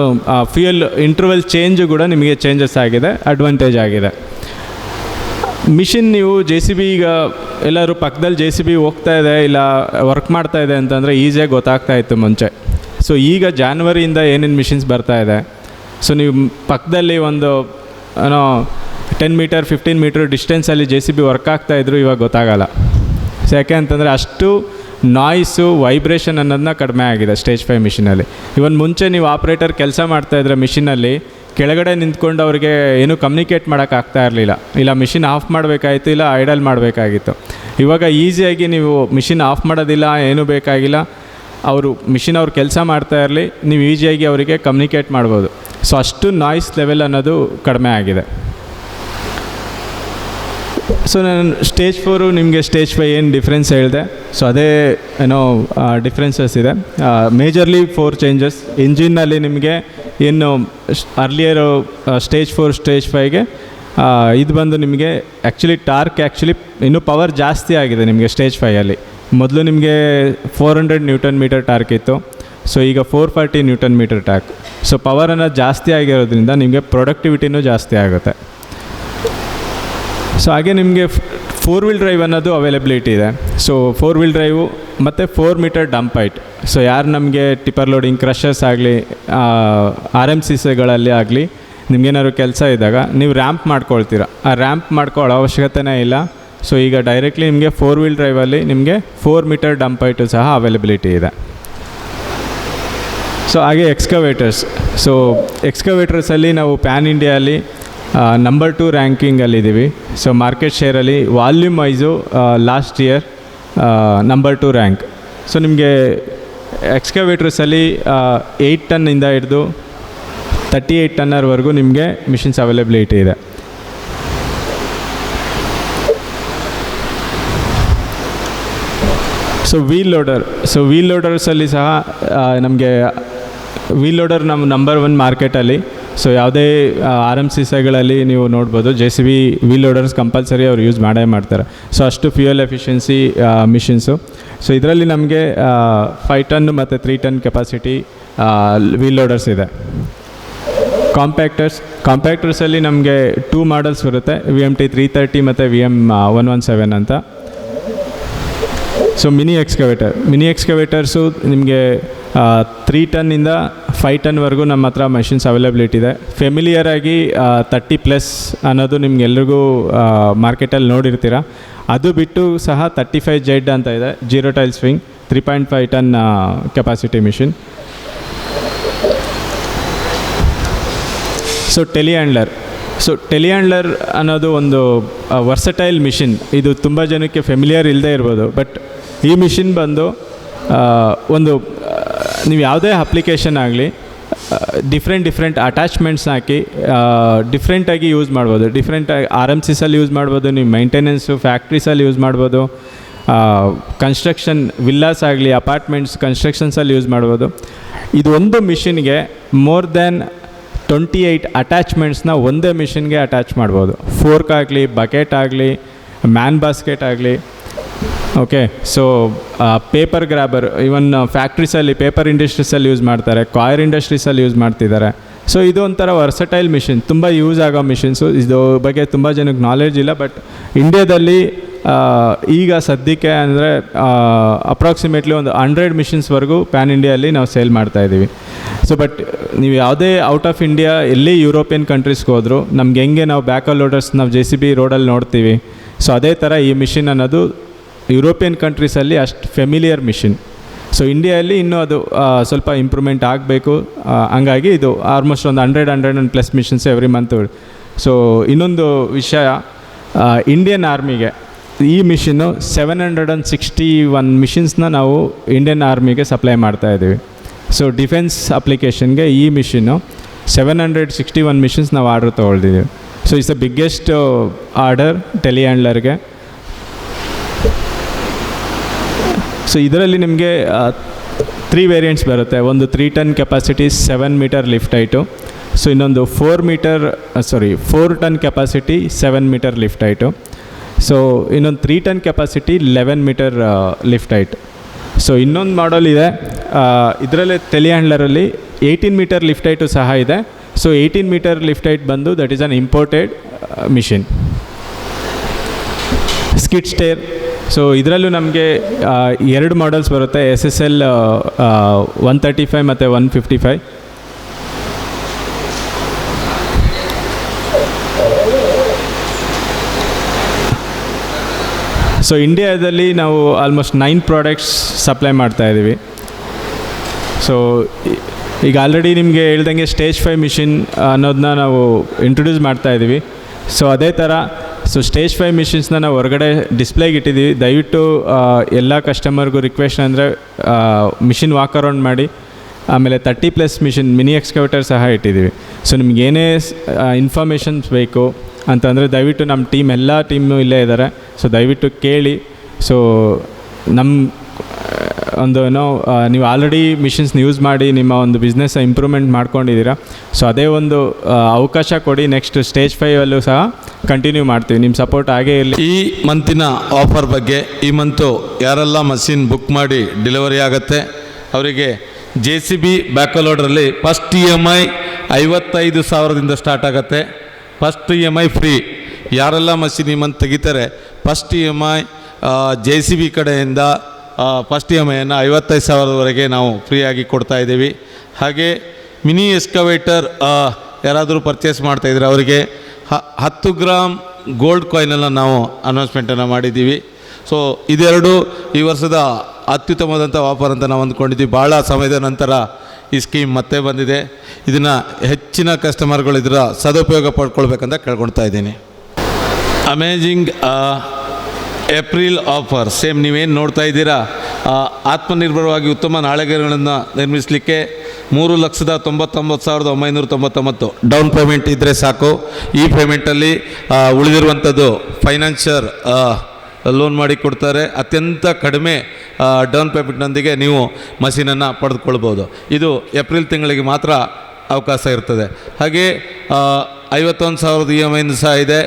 ಫ್ಯೂಯಲ್ ಇಂಟರ್ವಲ್ ಚೇಂಜು ಕೂಡ ನಿಮಗೆ ಚೇಂಜಸ್ ಆಗಿದೆ, ಅಡ್ವಾಂಟೇಜ್ ಆಗಿದೆ. ಮಿಷಿನ್ ನೀವು JCB ಈಗ ಎಲ್ಲರೂ ಪಕ್ಕದಲ್ಲಿ JCB ಹೋಗ್ತಾ ಇದೆ ಇಲ್ಲ ವರ್ಕ್ ಮಾಡ್ತಾ ಇದೆ ಅಂತಂದರೆ ಈಸಿಯಾಗಿ ಗೊತ್ತಾಗ್ತಾ ಇತ್ತು ಮುಂಚೆ. ಸೊ ಈಗ ಜಾನ್ವರಿಯಿಂದ ಏನೇನು ಮಿಷಿನ್ಸ್ ಬರ್ತಾ ಇದೆ, ಸೊ ನೀವು ಪಕ್ಕದಲ್ಲಿ ಒಂದು ಏನೋ 10 ಮೀಟರ್ 15 ಮೀಟರ್ ಡಿಸ್ಟೆನ್ಸಲ್ಲಿ JCB ವರ್ಕ್ ಆಗ್ತಾಯಿದ್ರು, ಇವಾಗ ಗೊತ್ತಾಗಲ್ಲ. ಸೊ ಯಾಕೆ ಅಂತಂದರೆ ಅಷ್ಟು ನಾಯ್ಸು ವೈಬ್ರೇಷನ್ ಅನ್ನೋದನ್ನ ಕಡಿಮೆ ಆಗಿದೆ ಸ್ಟೇಜ್ 5 ಮಿಷಿನಲ್ಲಿ. ಇವನ್ ಮುಂಚೆ ನೀವು ಆಪ್ರೇಟರ್ ಕೆಲಸ ಮಾಡ್ತಾಯಿದ್ರೆ ಮಿಷಿನಲ್ಲಿ ಕೆಳಗಡೆ ನಿಂತ್ಕೊಂಡು ಅವ್ರಿಗೆ ಏನೂ ಕಮ್ಯುನಿಕೇಟ್ ಮಾಡೋಕ್ಕಾಗ್ತಾ ಇರಲಿಲ್ಲ, ಇಲ್ಲ ಮಿಷಿನ್ ಆಫ್ ಮಾಡಬೇಕಾಗಿತ್ತು ಇಲ್ಲ ಐಡಲ್ ಮಾಡಬೇಕಾಗಿತ್ತು. ಇವಾಗ ಈಸಿಯಾಗಿ ನೀವು ಮಿಷಿನ್ ಆಫ್ ಮಾಡೋದಿಲ್ಲ, ಏನೂ ಬೇಕಾಗಿಲ್ಲ, ಅವರು ಮಿಷಿನ್ ಅವ್ರು ಕೆಲಸ ಮಾಡ್ತಾ ಇರಲಿ, ನೀವು ಈಸಿಯಾಗಿ ಅವರಿಗೆ ಕಮ್ಯುನಿಕೇಟ್ ಮಾಡ್ಬೋದು. ಸೊ ಅಷ್ಟು ನಾಯ್ಸ್ ಲೆವೆಲ್ ಅನ್ನೋದು ಕಡಿಮೆ ಆಗಿದೆ. ಸೊ ನಾನು ಸ್ಟೇಜ್ 4 ನಿಮಗೆ ಸ್ಟೇಜ್ 5 ಏನು ಡಿಫ್ರೆನ್ಸ್ ಹೇಳಿದೆ, ಸೊ ಅದೇ ಏನೋ ಡಿಫ್ರೆನ್ಸಸ್ ಇದೆ. Majorly 4 changes. ಇಂಜಿನ್ನಲ್ಲಿ ನಿಮಗೆ ಏನು ಅರ್ಲಿಯರು ಸ್ಟೇಜ್ 4 ಸ್ಟೇಜ್ 5ಗೆ ಇದು ಬಂದು ನಿಮಗೆ ಆ್ಯಕ್ಚುಲಿ ಇನ್ನೂ ಪವರ್ ಜಾಸ್ತಿ ಆಗಿದೆ ನಿಮಗೆ ಸ್ಟೇಜ್ 5ಅಲ್ಲಿ. ಮೊದಲು ನಿಮಗೆ 400 ನ್ಯೂಟನ್ ಮೀಟರ್ ಟಾರ್ಕ್ ಇತ್ತು, ಸೊ ಈಗ 440 ನ್ಯೂಟನ್ ಮೀಟರ್ ಟಾರ್ಕ್. ಸೊ ಪವರನ್ನು ಜಾಸ್ತಿ ಆಗಿರೋದ್ರಿಂದ ನಿಮಗೆ ಪ್ರೊಡಕ್ಟಿವಿಟಿನೂ ಜಾಸ್ತಿ ಆಗುತ್ತೆ. ಸೊ ಹಾಗೆ ನಿಮಗೆ 4 ವೀಲ್ ಡ್ರೈವ್ ಅನ್ನೋದು ಅವೈಲಬಿಲಿಟಿ ಇದೆ. ಸೊ 4 ವೀಲ್ ಡ್ರೈವು ಮತ್ತು 4 ಮೀಟರ್ ಡಂಪ್ ಹೈಟ್. ಸೊ ಯಾರು ನಮಗೆ ಟಿಪ್ಪರ್ ಲೋಡಿಂಗ್ ಕ್ರಷರ್ಸ್ ಆಗಲಿ RMCCಗಳಲ್ಲಿ ಆಗಲಿ ನಿಮಗೇನಾದ್ರು ಕೆಲಸ ಇದ್ದಾಗ ನೀವು ರ್ಯಾಂಪ್ ಮಾಡ್ಕೊಳ್ತೀರ, ಆ ರ್ಯಾಂಪ್ ಮಾಡ್ಕೊಳ್ಳೋ ಅವಶ್ಯಕತೆನೇ ಇಲ್ಲ. ಸೊ ಈಗ ಡೈರೆಕ್ಟ್ಲಿ ನಿಮಗೆ 4 ವೀಲ್ ಡ್ರೈವಲ್ಲಿ ನಿಮಗೆ 4 ಮೀಟರ್ ಡಂಪ್ ಹೈಟು ಸಹ ಅವೈಲಬಿಲಿಟಿ ಇದೆ. ಸೊ ಹಾಗೆ ಸೊ ಎಕ್ಸ್ಕವೇಟರ್ಸಲ್ಲಿ ನಾವು ಪ್ಯಾನ್ ಇಂಡಿಯಾಲಿ ನಂಬರ್ 2 ರ್ಯಾಂಕಿಂಗಲ್ಲಿದ್ದೀವಿ. ಸೊ ಮಾರ್ಕೆಟ್ ಶೇರಲ್ಲಿ volume wise last year number 2 rank. So ನಿಮಗೆ ಎಕ್ಸ್ಕವೇಟರ್ಸಲ್ಲಿ 8 ಟನ್ನಿಂದ ಹಿಡಿದು 38 ಟನ್ನರ್ವರೆಗೂ ನಿಮಗೆ ಮಿಷಿನ್ಸ್ ಅವೈಲಬಿಲಿಟಿ ಇದೆ. ಸೊ ವೀಲ್ ಲೋಡರ್ಸಲ್ಲಿ ಸಹ ನಮಗೆ ವೀಲ್ ಲೋಡರ್ ನಮ್ಮ ನಂಬರ್ 1 ಮಾರ್ಕೆಟಲ್ಲಿ. ಸೊ ಯಾವುದೇ RMCCಗಳಲ್ಲಿ ನೀವು ನೋಡ್ಬೋದು JCB ವೀಲ್ ಲೋಡರ್ಸ್ ಕಂಪಲ್ಸರಿ ಅವ್ರು ಯೂಸ್ ಮಾಡ್ತಾರೆ. ಸೊ ಅಷ್ಟು ಫ್ಯೂಯಲ್ ಎಫಿಷಿಯನ್ಸಿ ಮಿಷಿನ್ಸು. ಸೊ ಇದರಲ್ಲಿ ನಮಗೆ 5 ಟನ್ ಮತ್ತು 3 ಟನ್ ಕೆಪಾಸಿಟಿ ವೀಲ್ ಲೋಡರ್ಸ್ ಇದೆ. ಕಾಂಪ್ಯಾಕ್ಟರ್ಸಲ್ಲಿ ನಮಗೆ 2 ಮಾಡಲ್ಸ್ ಬರುತ್ತೆ, VMT 330 ಮತ್ತು VM 117 ಅಂತ. ಸೊ ಮಿನಿ ಎಕ್ಸ್ಕವೇಟರ್ಸು ನಿಮಗೆ 3 ಟನ್ನಿಂದ 5 ಟನ್ವರೆಗೂ ನಮ್ಮ ಹತ್ರ ಮಷಿನ್ಸ್ ಅವೈಲಬಿಲಿಟಿ ಇದೆ. ಫೆಮಿಲಿಯರ್ ಆಗಿ 30+ ಅನ್ನೋದು ನಿಮ್ಗೆಲ್ರಿಗೂ ಮಾರ್ಕೆಟಲ್ಲಿ ನೋಡಿರ್ತೀರ. ಅದು ಬಿಟ್ಟು ಸಹ 35Z ಅಂತ ಇದೆ, 0 tail swing 3.5 ton capacity machine. So telehandler ಅನ್ನೋದು ಒಂದು ವರ್ಸಟೈಲ್ ಮಿಷಿನ್. ಇದು ತುಂಬ ಜನಕ್ಕೆ ಫೆಮಿಲಿಯರ್ ಇಲ್ಲದೆ ಇರ್ಬೋದು, ಬಟ್ ಈ ಮಿಷಿನ್ ಬಂದು ಒಂದು ನೀವು ಯಾವುದೇ ಅಪ್ಲಿಕೇಶನ್ ಆಗಲಿ ಡಿಫ್ರೆಂಟ್ ಅಟ್ಯಾಚ್ಮೆಂಟ್ಸ್ನ ಹಾಕಿ ಡಿಫ್ರೆಂಟಾಗಿ ಯೂಸ್ ಮಾಡ್ಬೋದು. ಡಿಫ್ರೆಂಟಾಗಿ RMCCಲ್ಲಿ ಯೂಸ್ ಮಾಡ್ಬೋದು, ನೀವು ಮೈಂಟೆನೆನ್ಸು ಫ್ಯಾಕ್ಟ್ರೀಸಲ್ಲಿ ಯೂಸ್ ಮಾಡ್ಬೋದು, ಕನ್ಸ್ಟ್ರಕ್ಷನ್ ವಿಲ್ಲಾಸ್ ಆಗಲಿ ಅಪಾರ್ಟ್ಮೆಂಟ್ಸ್ ಕನ್ಸ್ಟ್ರಕ್ಷನ್ಸಲ್ಲಿ ಯೂಸ್ ಮಾಡ್ಬೋದು. ಇದು ಒಂದು ಮಿಷಿನ್ಗೆ ಮೋರ್ ದ್ಯಾನ್ 28 ಅಟ್ಯಾಚ್ಮೆಂಟ್ಸ್ನ ಒಂದೇ ಮಿಷಿನ್ಗೆ ಅಟ್ಯಾಚ್ ಮಾಡ್ಬೋದು. ಫೋರ್ಕ್ ಆಗಲಿ, ಬಕೆಟ್ ಆಗಲಿ, ಮ್ಯಾನ್ ಬಾಸ್ಕೆಟ್ ಆಗಲಿ. ಓಕೆ, ಸೊ ಪೇಪರ್ ಗ್ರ್ಯಾಬರ್ ಇವನ್ ಫ್ಯಾಕ್ಟ್ರೀಸಲ್ಲಿ ಪೇಪರ್ ಇಂಡಸ್ಟ್ರೀಸಲ್ಲಿ ಯೂಸ್ ಮಾಡ್ತಾರೆ, ಕಾಯರ್ ಇಂಡಸ್ಟ್ರೀಸಲ್ಲಿ ಯೂಸ್ ಮಾಡ್ತಿದ್ದಾರೆ. ಸೊ ಇದು ಒಂಥರ ವರ್ಸಟೈಲ್ ಮಿಷಿನ್, ತುಂಬ ಯೂಸ್ ಆಗೋ ಮಿಷಿನ್ಸು. ಇದು ಬಗ್ಗೆ ತುಂಬ ಜನಕ್ಕೆ ನಾಲೆಡ್ಜ್ ಇಲ್ಲ, ಬಟ್ ಇಂಡಿಯಾದಲ್ಲಿ ಈಗ ಸದ್ಯಕ್ಕೆ ಅಂದರೆ ಅಪ್ರಾಕ್ಸಿಮೇಟ್ಲಿ ಒಂದು 100 ಮಿಷಿನ್ಸ್ವರೆಗೂ ಪ್ಯಾನ್ ಇಂಡಿಯಲ್ಲಿ ನಾವು ಸೇಲ್ ಮಾಡ್ತಾಯಿದ್ದೀವಿ. ಸೊ ಬಟ್ ನೀವು ಯಾವುದೇ ಔಟ್ ಆಫ್ ಇಂಡಿಯಾ ಎಲ್ಲಿ ಯುರೋಪಿಯನ್ ಕಂಟ್ರೀಸ್ಗೆ ಹೋದರೂ ನಮ್ಗೆ ಹೆಂಗೆ ನಾವು ಬ್ಯಾಕಲ್ ಲೋಡರ್ಸ್ ನಾವು JCB ರೋಡಲ್ಲಿ ನೋಡ್ತೀವಿ, ಸೊ ಅದೇ ಥರ ಈ ಮಿಷಿನ್ ಅನ್ನೋದು ಯುರೋಪಿಯನ್ ಕಂಟ್ರೀಸಲ್ಲಿ ಅಷ್ಟು ಫೆಮಿಲಿಯರ್ ಮಿಷಿನ್. ಸೊ ಇಂಡಿಯಾದಲ್ಲಿ ಇನ್ನೂ ಅದು ಸ್ವಲ್ಪ ಇಂಪ್ರೂವ್ಮೆಂಟ್ ಆಗಬೇಕು. ಹಂಗಾಗಿ ಇದು ಆಲ್ಮೋಸ್ಟ್ ಒಂದು 100+ ಮಿಷನ್ಸ್ ಎವ್ರಿ ಮಂತ್. ಸೊ ಇನ್ನೊಂದು ವಿಷಯ, ಇಂಡಿಯನ್ ಆರ್ಮಿಗೆ ಈ ಮಿಷಿನ್ನು 761 ಮಿಷಿನ್ಸ್ನ ನಾವು ಇಂಡಿಯನ್ ಆರ್ಮಿಗೆ ಸಪ್ಲೈ ಮಾಡ್ತಾಯಿದ್ದೀವಿ. ಸೊ ಡಿಫೆನ್ಸ್ ಅಪ್ಲಿಕೇಶನ್ಗೆ ಈ ಮಿಷಿನ್ನು 761 ಮಿಷಿನ್ಸ್ ನಾವು ಆರ್ಡರ್ ತೊಗೊಳ್ತಿದ್ದೀವಿ. So it's the biggest order ಟೆಲಿಹ್ಯಾಂಡ್ಲರ್ಗೆ. ಸೊ ಇದರಲ್ಲಿ ನಿಮಗೆ 3 ವೇರಿಯಂಟ್ಸ್ ಬರುತ್ತೆ. ಒಂದು 3 ton capacity 7 metre lift height. So ಇನ್ನೊಂದು 4 ton capacity 7 metre lift height. So ಇನ್ನೊಂದು 3 ton capacity 11 metre lift height. So ಇನ್ನೊಂದು ಮಾಡಲ್ ಇದೆ, ಇದರಲ್ಲೇ ಟೆಲಿಹ್ಯಾಂಡ್ಲರಲ್ಲಿ 18 ಮೀಟರ್ ಲಿಫ್ಟ್ ಹೈಟು ಸಹ ಇದೆ. ಸೊ 18 ಮೀಟರ್ ಲಿಫ್ಟ್ ಹೈಟ್ ಬಂದು that is an imported machine. Skid stair. So ಇದರಲ್ಲೂ ನಮಗೆ 2 ಮಾಡಲ್ಸ್ ಬರುತ್ತೆ, SSL 135 ಮತ್ತು 155. ಸೊ ಇಂಡಿಯಾದಲ್ಲಿ ನಾವು ಆಲ್ಮೋಸ್ಟ್ 9 ಪ್ರಾಡಕ್ಟ್ಸ್ ಸಪ್ಲೈ ಮಾಡ್ತಾಯಿದ್ದೀವಿ. ಸೊ ಈಗ ಆಲ್ರೆಡಿ ನಿಮಗೆ ಹೇಳ್ದಂಗೆ ಸ್ಟೇಜ್ 5 ಮಿಷಿನ್ ಅನ್ನೋದನ್ನ ನಾವು ಇಂಟ್ರೊಡ್ಯೂಸ್ ಮಾಡ್ತಾಯಿದ್ದೀವಿ. ಸೊ ಅದೇ ಥರ ಸ್ಟೇಜ್ 5 ಮಿಷಿನ್ಸ್ನ ನಾವು ಹೊರಗಡೆ ಡಿಸ್ಪ್ಲೇಗೆ ಇಟ್ಟಿದ್ದೀವಿ. ದಯವಿಟ್ಟು ಎಲ್ಲ ಕಸ್ಟಮರ್ಗೂ ರಿಕ್ವೆಸ್ಟ್ ಅಂದರೆ ಮಿಷಿನ್ ವಾಕ್ ಅರೌಂಡ್ ಮಾಡಿ. ಆಮೇಲೆ 30+ ಮಿಷಿನ್ ಮಿನಿ ಎಕ್ಸ್ಕವೇಟರ್ ಸಹ ಇಟ್ಟಿದ್ದೀವಿ. ಸೊ ನಿಮ್ಗೆ ಏನೇ ಇನ್ಫಾರ್ಮೇಷನ್ಸ್ ಬೇಕು ಅಂತಂದರೆ ದಯವಿಟ್ಟು ನಮ್ಮ ಟೀಮ್ ಎಲ್ಲ ಟೀಮು ಇಲ್ಲೇ ಇದ್ದಾರೆ. ಸೊ ದಯವಿಟ್ಟು ಕೇಳಿ. ಸೊ ನಮ್ಮ ಒಂದು ನೀವು ಆಲ್ರೆಡಿ ಮಿಷನ್ಸ್ನ ಯೂಸ್ ಮಾಡಿ ನಿಮ್ಮ ಒಂದು ಬಿಸ್ನೆಸ್ ಇಂಪ್ರೂವ್ಮೆಂಟ್ ಮಾಡ್ಕೊಂಡಿದ್ದೀರಾ. ಸೊ ಅದೇ ಒಂದು ಅವಕಾಶ ಕೊಡಿ. ನೆಕ್ಸ್ಟ್ ಸ್ಟೇಜ್ 5ಅಲ್ಲೂ ಸಹ ಕಂಟಿನ್ಯೂ ಮಾಡ್ತೀವಿ. ನಿಮ್ಮ ಸಪೋರ್ಟ್ ಹಾಗೇ ಇರಲಿ. ಈ ಮಂತಿನ ಆಫರ್ ಬಗ್ಗೆ, ಈ ಮಂತು ಯಾರೆಲ್ಲ ಮಷಿನ್ ಬುಕ್ ಮಾಡಿ ಡೆಲಿವರಿ ಆಗುತ್ತೆ ಅವರಿಗೆ JCB ಬ್ಯಾಕಲೋಡ್ರಲ್ಲಿ ಫಸ್ಟ್ EMI 55,000ದಿಂದ ಸ್ಟಾರ್ಟ್ ಆಗುತ್ತೆ. First EMI free. ಯಾರೆಲ್ಲ ಮಷಿನ್ ಈ ಮಂತ್ ತೆಗಿತಾರೆ ಫಸ್ಟ್ EMI JCB ಕಡೆಯಿಂದ ಫಸ್ಟ್ EMIಯನ್ನು 55,000ವರೆಗೆ ನಾವು ಫ್ರೀಯಾಗಿ ಕೊಡ್ತಾಯಿದ್ದೀವಿ. ಹಾಗೆ ಮಿನಿ ಎಕ್ಸ್ಕವೇಟರ್ ಯಾರಾದರೂ ಪರ್ಚೇಸ್ ಮಾಡ್ತಾಯಿದ್ರೆ ಅವರಿಗೆ 10 ಗ್ರಾಮ್ ಗೋಲ್ಡ್ ಕಾಯಿನನ್ನು ನಾವು ಅನೌನ್ಸ್ಮೆಂಟನ್ನು ಮಾಡಿದ್ದೀವಿ. ಸೊ ಇದೆರಡು ಈ ವರ್ಷದ ಅತ್ಯುತ್ತಮವಾದಂಥ ಆಫರ್ ಅಂತ ನಾವು ಅಂದ್ಕೊಂಡಿದ್ದೀವಿ. ಭಾಳ ಸಮಯದ ನಂತರ ಈ ಸ್ಕೀಮ್ ಮತ್ತೆ ಬಂದಿದೆ. ಇದನ್ನು ಹೆಚ್ಚಿನ ಕಸ್ಟಮರ್ಗಳು ಇದರ ಸದುಪಯೋಗ ಪಡ್ಕೊಳ್ಬೇಕಂತ ಕೇಳ್ಕೊಳ್ತಾ ಇದ್ದೀನಿ. ಅಮೇಜಿಂಗ್ ಏಪ್ರಿಲ್ ಆಫರ್ ಸೇಮ್ ನೀವೇನು ನೋಡ್ತಾ ಇದ್ದೀರಾ, ಆತ್ಮನಿರ್ಭರವಾಗಿ ಉತ್ತಮ ನಾಳೆಗಳನ್ನು ನಿರ್ಮಿಸಲಿಕ್ಕೆ 3,99,999 ಡೌನ್ ಪೇಮೆಂಟ್ ಇದ್ದರೆ ಸಾಕು. ಈ ಪೇಮೆಂಟಲ್ಲಿ ಉಳಿದಿರುವಂಥದ್ದು ಫೈನಾನ್ಷಿಯರ್ ಲೋನ್ ಮಾಡಿ ಕೊಡ್ತಾರೆ. ಅತ್ಯಂತ ಕಡಿಮೆ ಡೌನ್ ಪೇಮೆಂಟ್ನೊಂದಿಗೆ ನೀವು ಮಷೀನನ್ನು ಪಡೆದುಕೊಳ್ಬೋದು. ಇದು ಏಪ್ರಿಲ್ ತಿಂಗಳಿಗೆ ಮಾತ್ರ ಅವಕಾಶ ಇರ್ತದೆ. ಹಾಗೆ 51,000 EMI ಸಹ ಇದೆ.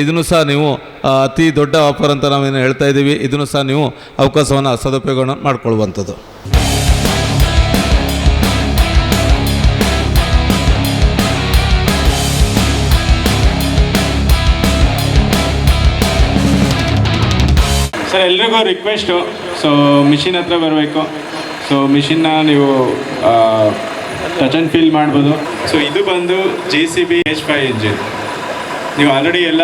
ಇದನ್ನು ಸಹ ನೀವು ಅತಿ ದೊಡ್ಡ ಆಫರ್ ಅಂತ ನಾವೇನು ಹೇಳ್ತಾ ಇದ್ದೀವಿ. ಇದನ್ನು ಸಹ ನೀವು ಅವಕಾಶವನ್ನು ಸದುಪಯೋಗ ಮಾಡಿಕೊಳ್ಳುವಂಥದ್ದು. ಸರ್ ಎಲ್ರಿಗೂ ರಿಕ್ವೆಸ್ಟು, ಸೊ ಮಿಷಿನ್ ಹತ್ರ ಬರಬೇಕು. ಸೊ ಮಿಷಿನ್ನ ನೀವು ಟಚ್ ಆ್ಯಂಡ್ ಫೀಲ್ ಮಾಡ್ಬೋದು. ಸೊ ಇದು ಬಂದು JCB H5 ಇಂಜಿನ್. ನೀವು ಆಲ್ರೆಡಿ ಎಲ್ಲ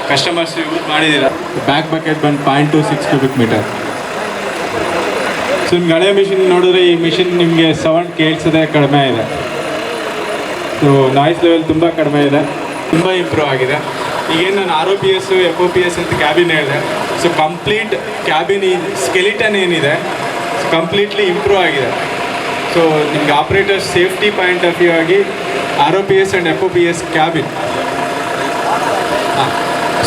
ಕಸ್ಟಮರ್ಸ್ ಯೂಸ್ ಮಾಡಿದ್ದೀರಾ. ಬ್ಯಾಕ್ ಬಕೆಟ್ ಬಂದು 0.26 ಕ್ಯೂಬಿಕ್ ಮೀಟರ್. ಸೊ ನಿಮ್ಗೆ ಹಳೆ ಮಿಷಿನ್ ನೋಡಿದ್ರೆ ಈ ಮಿಷಿನ್ ನಿಮಗೆ ಸೌಂಡ್ ಕೇಳಿಸೋದೇ ಕಡಿಮೆ ಇದೆ. ಸೊ ನಾಯ್ಸ್ ಲೆವೆಲ್ ತುಂಬ ಕಡಿಮೆ ಇದೆ, ತುಂಬ ಇಂಪ್ರೂವ್ ಆಗಿದೆ. ಈಗೇನು ನಾನು ROPS FOPS ಅಂತ ಕ್ಯಾಬಿನ್ ಹೇಳಿದೆ. ಸೊ ಕಂಪ್ಲೀಟ್ ಕ್ಯಾಬಿನ್ ಸ್ಕೆಲಿಟನ್ ಏನಿದೆ ಕಂಪ್ಲೀಟ್ಲಿ ಇಂಪ್ರೂವ್ ಆಗಿದೆ. ಸೊ ನಿಮಗೆ operator safety point of view ಆಗಿ ROPS and FOPS cabin.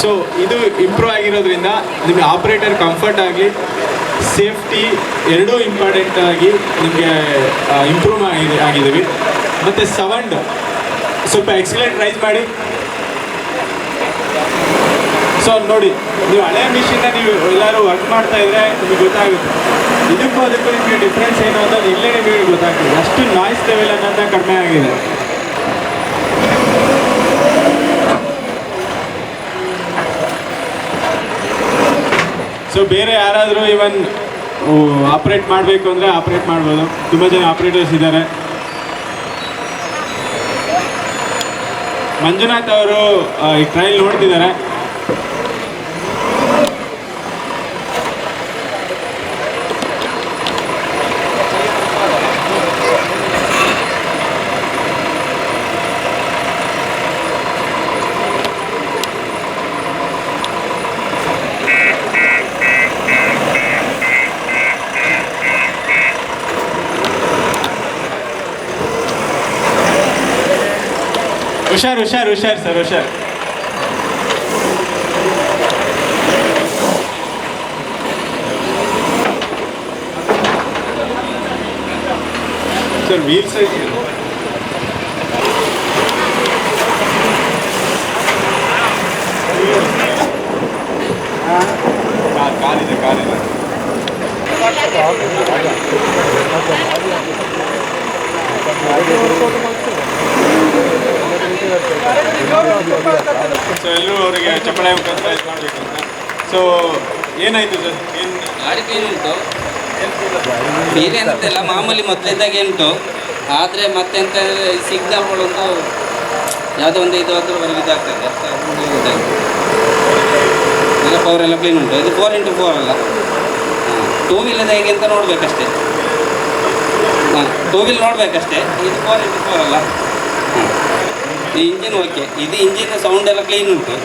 So ಇದು ಇಂಪ್ರೂವ್ ಆಗಿರೋದ್ರಿಂದ ನಿಮಗೆ ಆಪ್ರೇಟರ್ ಕಂಫರ್ಟ್ ಆಗಲಿ ಸೇಫ್ಟಿ ಎರಡೂ ಇಂಪಾರ್ಟೆಂಟ್ ಆಗಿ ನಿಮಗೆ ಇಂಪ್ರೂವ್ ಆಗಿದ್ದೀವಿ. ಮತ್ತು ಸೌಂಡ್ ಸ್ವಲ್ಪ ಎಕ್ಸಲೆಂಟ್ ರೈಸ್ ಮಾಡಿ. ಸೊ ನೋಡಿ, ನೀವು ಹಳೆ ಮಿಷಿನ್ನ ನೀವು ಎಲ್ಲರೂ ವರ್ಕ್ ಮಾಡ್ತಾ ಇದ್ರೆ ನಿಮಗೆ ಗೊತ್ತಾಗುತ್ತೆ. ಇದಕ್ಕೂ ಅದಕ್ಕೂ ನಿಮಗೆ ಡಿಫ್ರೆನ್ಸ್ ಏನು ಅನ್ನೋದು ಇಲ್ಲೇ ನಿಮಗೆ ಗೊತ್ತಾಗ್ತದೆ. ಅಷ್ಟು ನಾಯ್ಸ್ ಲೆವೆಲ್ ಅನ್ನೋದು ಕಡಿಮೆ ಆಗಿದೆ. ಸೊ ಬೇರೆ ಯಾರಾದರೂ ಇವನ್ ಆಪ್ರೇಟ್ ಮಾಡಬೇಕು ಅಂದರೆ ಆಪ್ರೇಟ್ ಮಾಡ್ಬೋದು. ತುಂಬ ಜನ ಆಪ್ರೇಟರ್ಸ್ ಇದ್ದಾರೆ. ಮಂಜುನಾಥ್ ಅವರು ಈ ಟ್ರಯಲ್ ನೋಡ್ತಿದ್ದಾರೆ. ಹುಷಾರ್ ಹುಷಾರ್ ಹುಷಾರ್ ಸರ್, ಹುಷಾರ್. ಸರ್ ವೀಲ್ ಸೈಜ್ ಕಾಲಿದೆ ಕಾಲಿದೆ. ಸೊ ಎಲ್ಲರೂ ಅವರಿಗೆ ಚಪ್ಪಳೆ ಮುಖಾಂತರ ಇದು ಮಾಡಬೇಕಂತ. ಸೊ ಏನಾಯಿತು ಸರ್? ಏನು ಗಾಡಿ ಉಂಟು, ಬೇರೆ ಎಂತೆಲ್ಲ ಮಾಮೂಲಿ ಮೊದಲಿದ್ದಾಗ ಉಂಟು. ಆದರೆ ಮತ್ತೆಂತ ಸಿಗ್ನಲ್ಗಳೊಂದು ಯಾವುದೋ ಒಂದು ಇದು ಅದ್ರವರೆಗೆ ಇದಾಗ್ತದೆ. ಎಲ್ಲ ಪವರ್ ಎಲ್ಲ ಕ್ಲೀನ್ ಉಂಟು. ಇದು 4x4 ಅಲ್ಲ. ಟೂ ವೀಲದ ಹೇಗೆ ಅಂತ ನೋಡಬೇಕಷ್ಟೇ. Two wheel ನೋಡಬೇಕಷ್ಟೇ. ಇದು 4x4 ಅಲ್ಲ. ಈ ಇಂಜಿನ್ ಓಕೆ. ಇದು ಇಂಜಿನ್ ಸೌಂಡ್ ಎಲ್ಲ ಕ್ಲೀನ್ ಉಂಟು.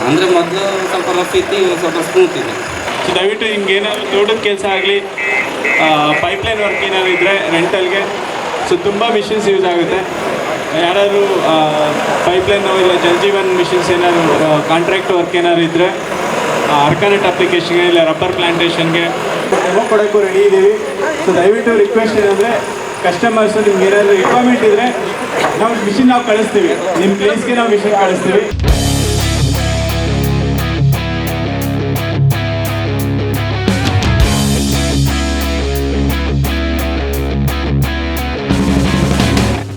ಅಂದರೆ ಮೊದಲು ಸ್ವಲ್ಪ ರಫ್ ಇತ್ತು, ಸ್ವಲ್ಪ ಸ್ಮೂತ್ ಇದೆ. ಸೊ ದಯವಿಟ್ಟು ನಿಮ್ಗೆ ಏನಾದರೂ ತೋಟದ ಕೆಲಸ ಆಗಲಿ, ಪೈಪ್ಲೈನ್ ವರ್ಕ್ ಏನಾದ್ರು ಇದ್ದರೆ ರೆಂಟಲ್ಗೆ ಸೊ ತುಂಬ ಮಿಷಿನ್ಸ್ ಯೂಸ್ ಆಗುತ್ತೆ. ಯಾರಾದರೂ ಪೈಪ್ಲೈನು ಇಲ್ಲ ಜಲ್ಜೀವನ್ ಮಿಷನ್ಸ್ ಏನಾದ್ರು ಕಾಂಟ್ರಾಕ್ಟ್ ವರ್ಕ್ ಏನಾದ್ರು ಇದ್ದರೆ ಆರ್ಗಾನೆಟ್ ಅಪ್ಲಿಕೇಶನ್ಗೆ ಇಲ್ಲ ರಬ್ಬರ್ ಪ್ಲಾಂಟೇಷನ್ಗೆ ಡೆಮೋ ಕೊಡೋಕ್ಕೂ ರೆಡಿ ಇದ್ದೀವಿ. ಸೊ ದಯವಿಟ್ಟು ರಿಕ್ವೆಸ್ಟ್ ಏನಂದರೆ ಕಸ್ಟಮರ್ಸು ನಿಮ್ಗೆ ಏನಾದರೂ ರಿಕ್ವೈರ್ಮೆಂಟ್ ಇದ್ದರೆ ನಾವು ಮಿಷಿನ್ ನಾವು ಕಳಿಸ್ತೀವಿ, ನಿಮ್ಮ ಪ್ಲೇಸ್ಗೆ ನಾವು ಮಿಷಿನ್ ಕಳಿಸ್ತೀವಿ.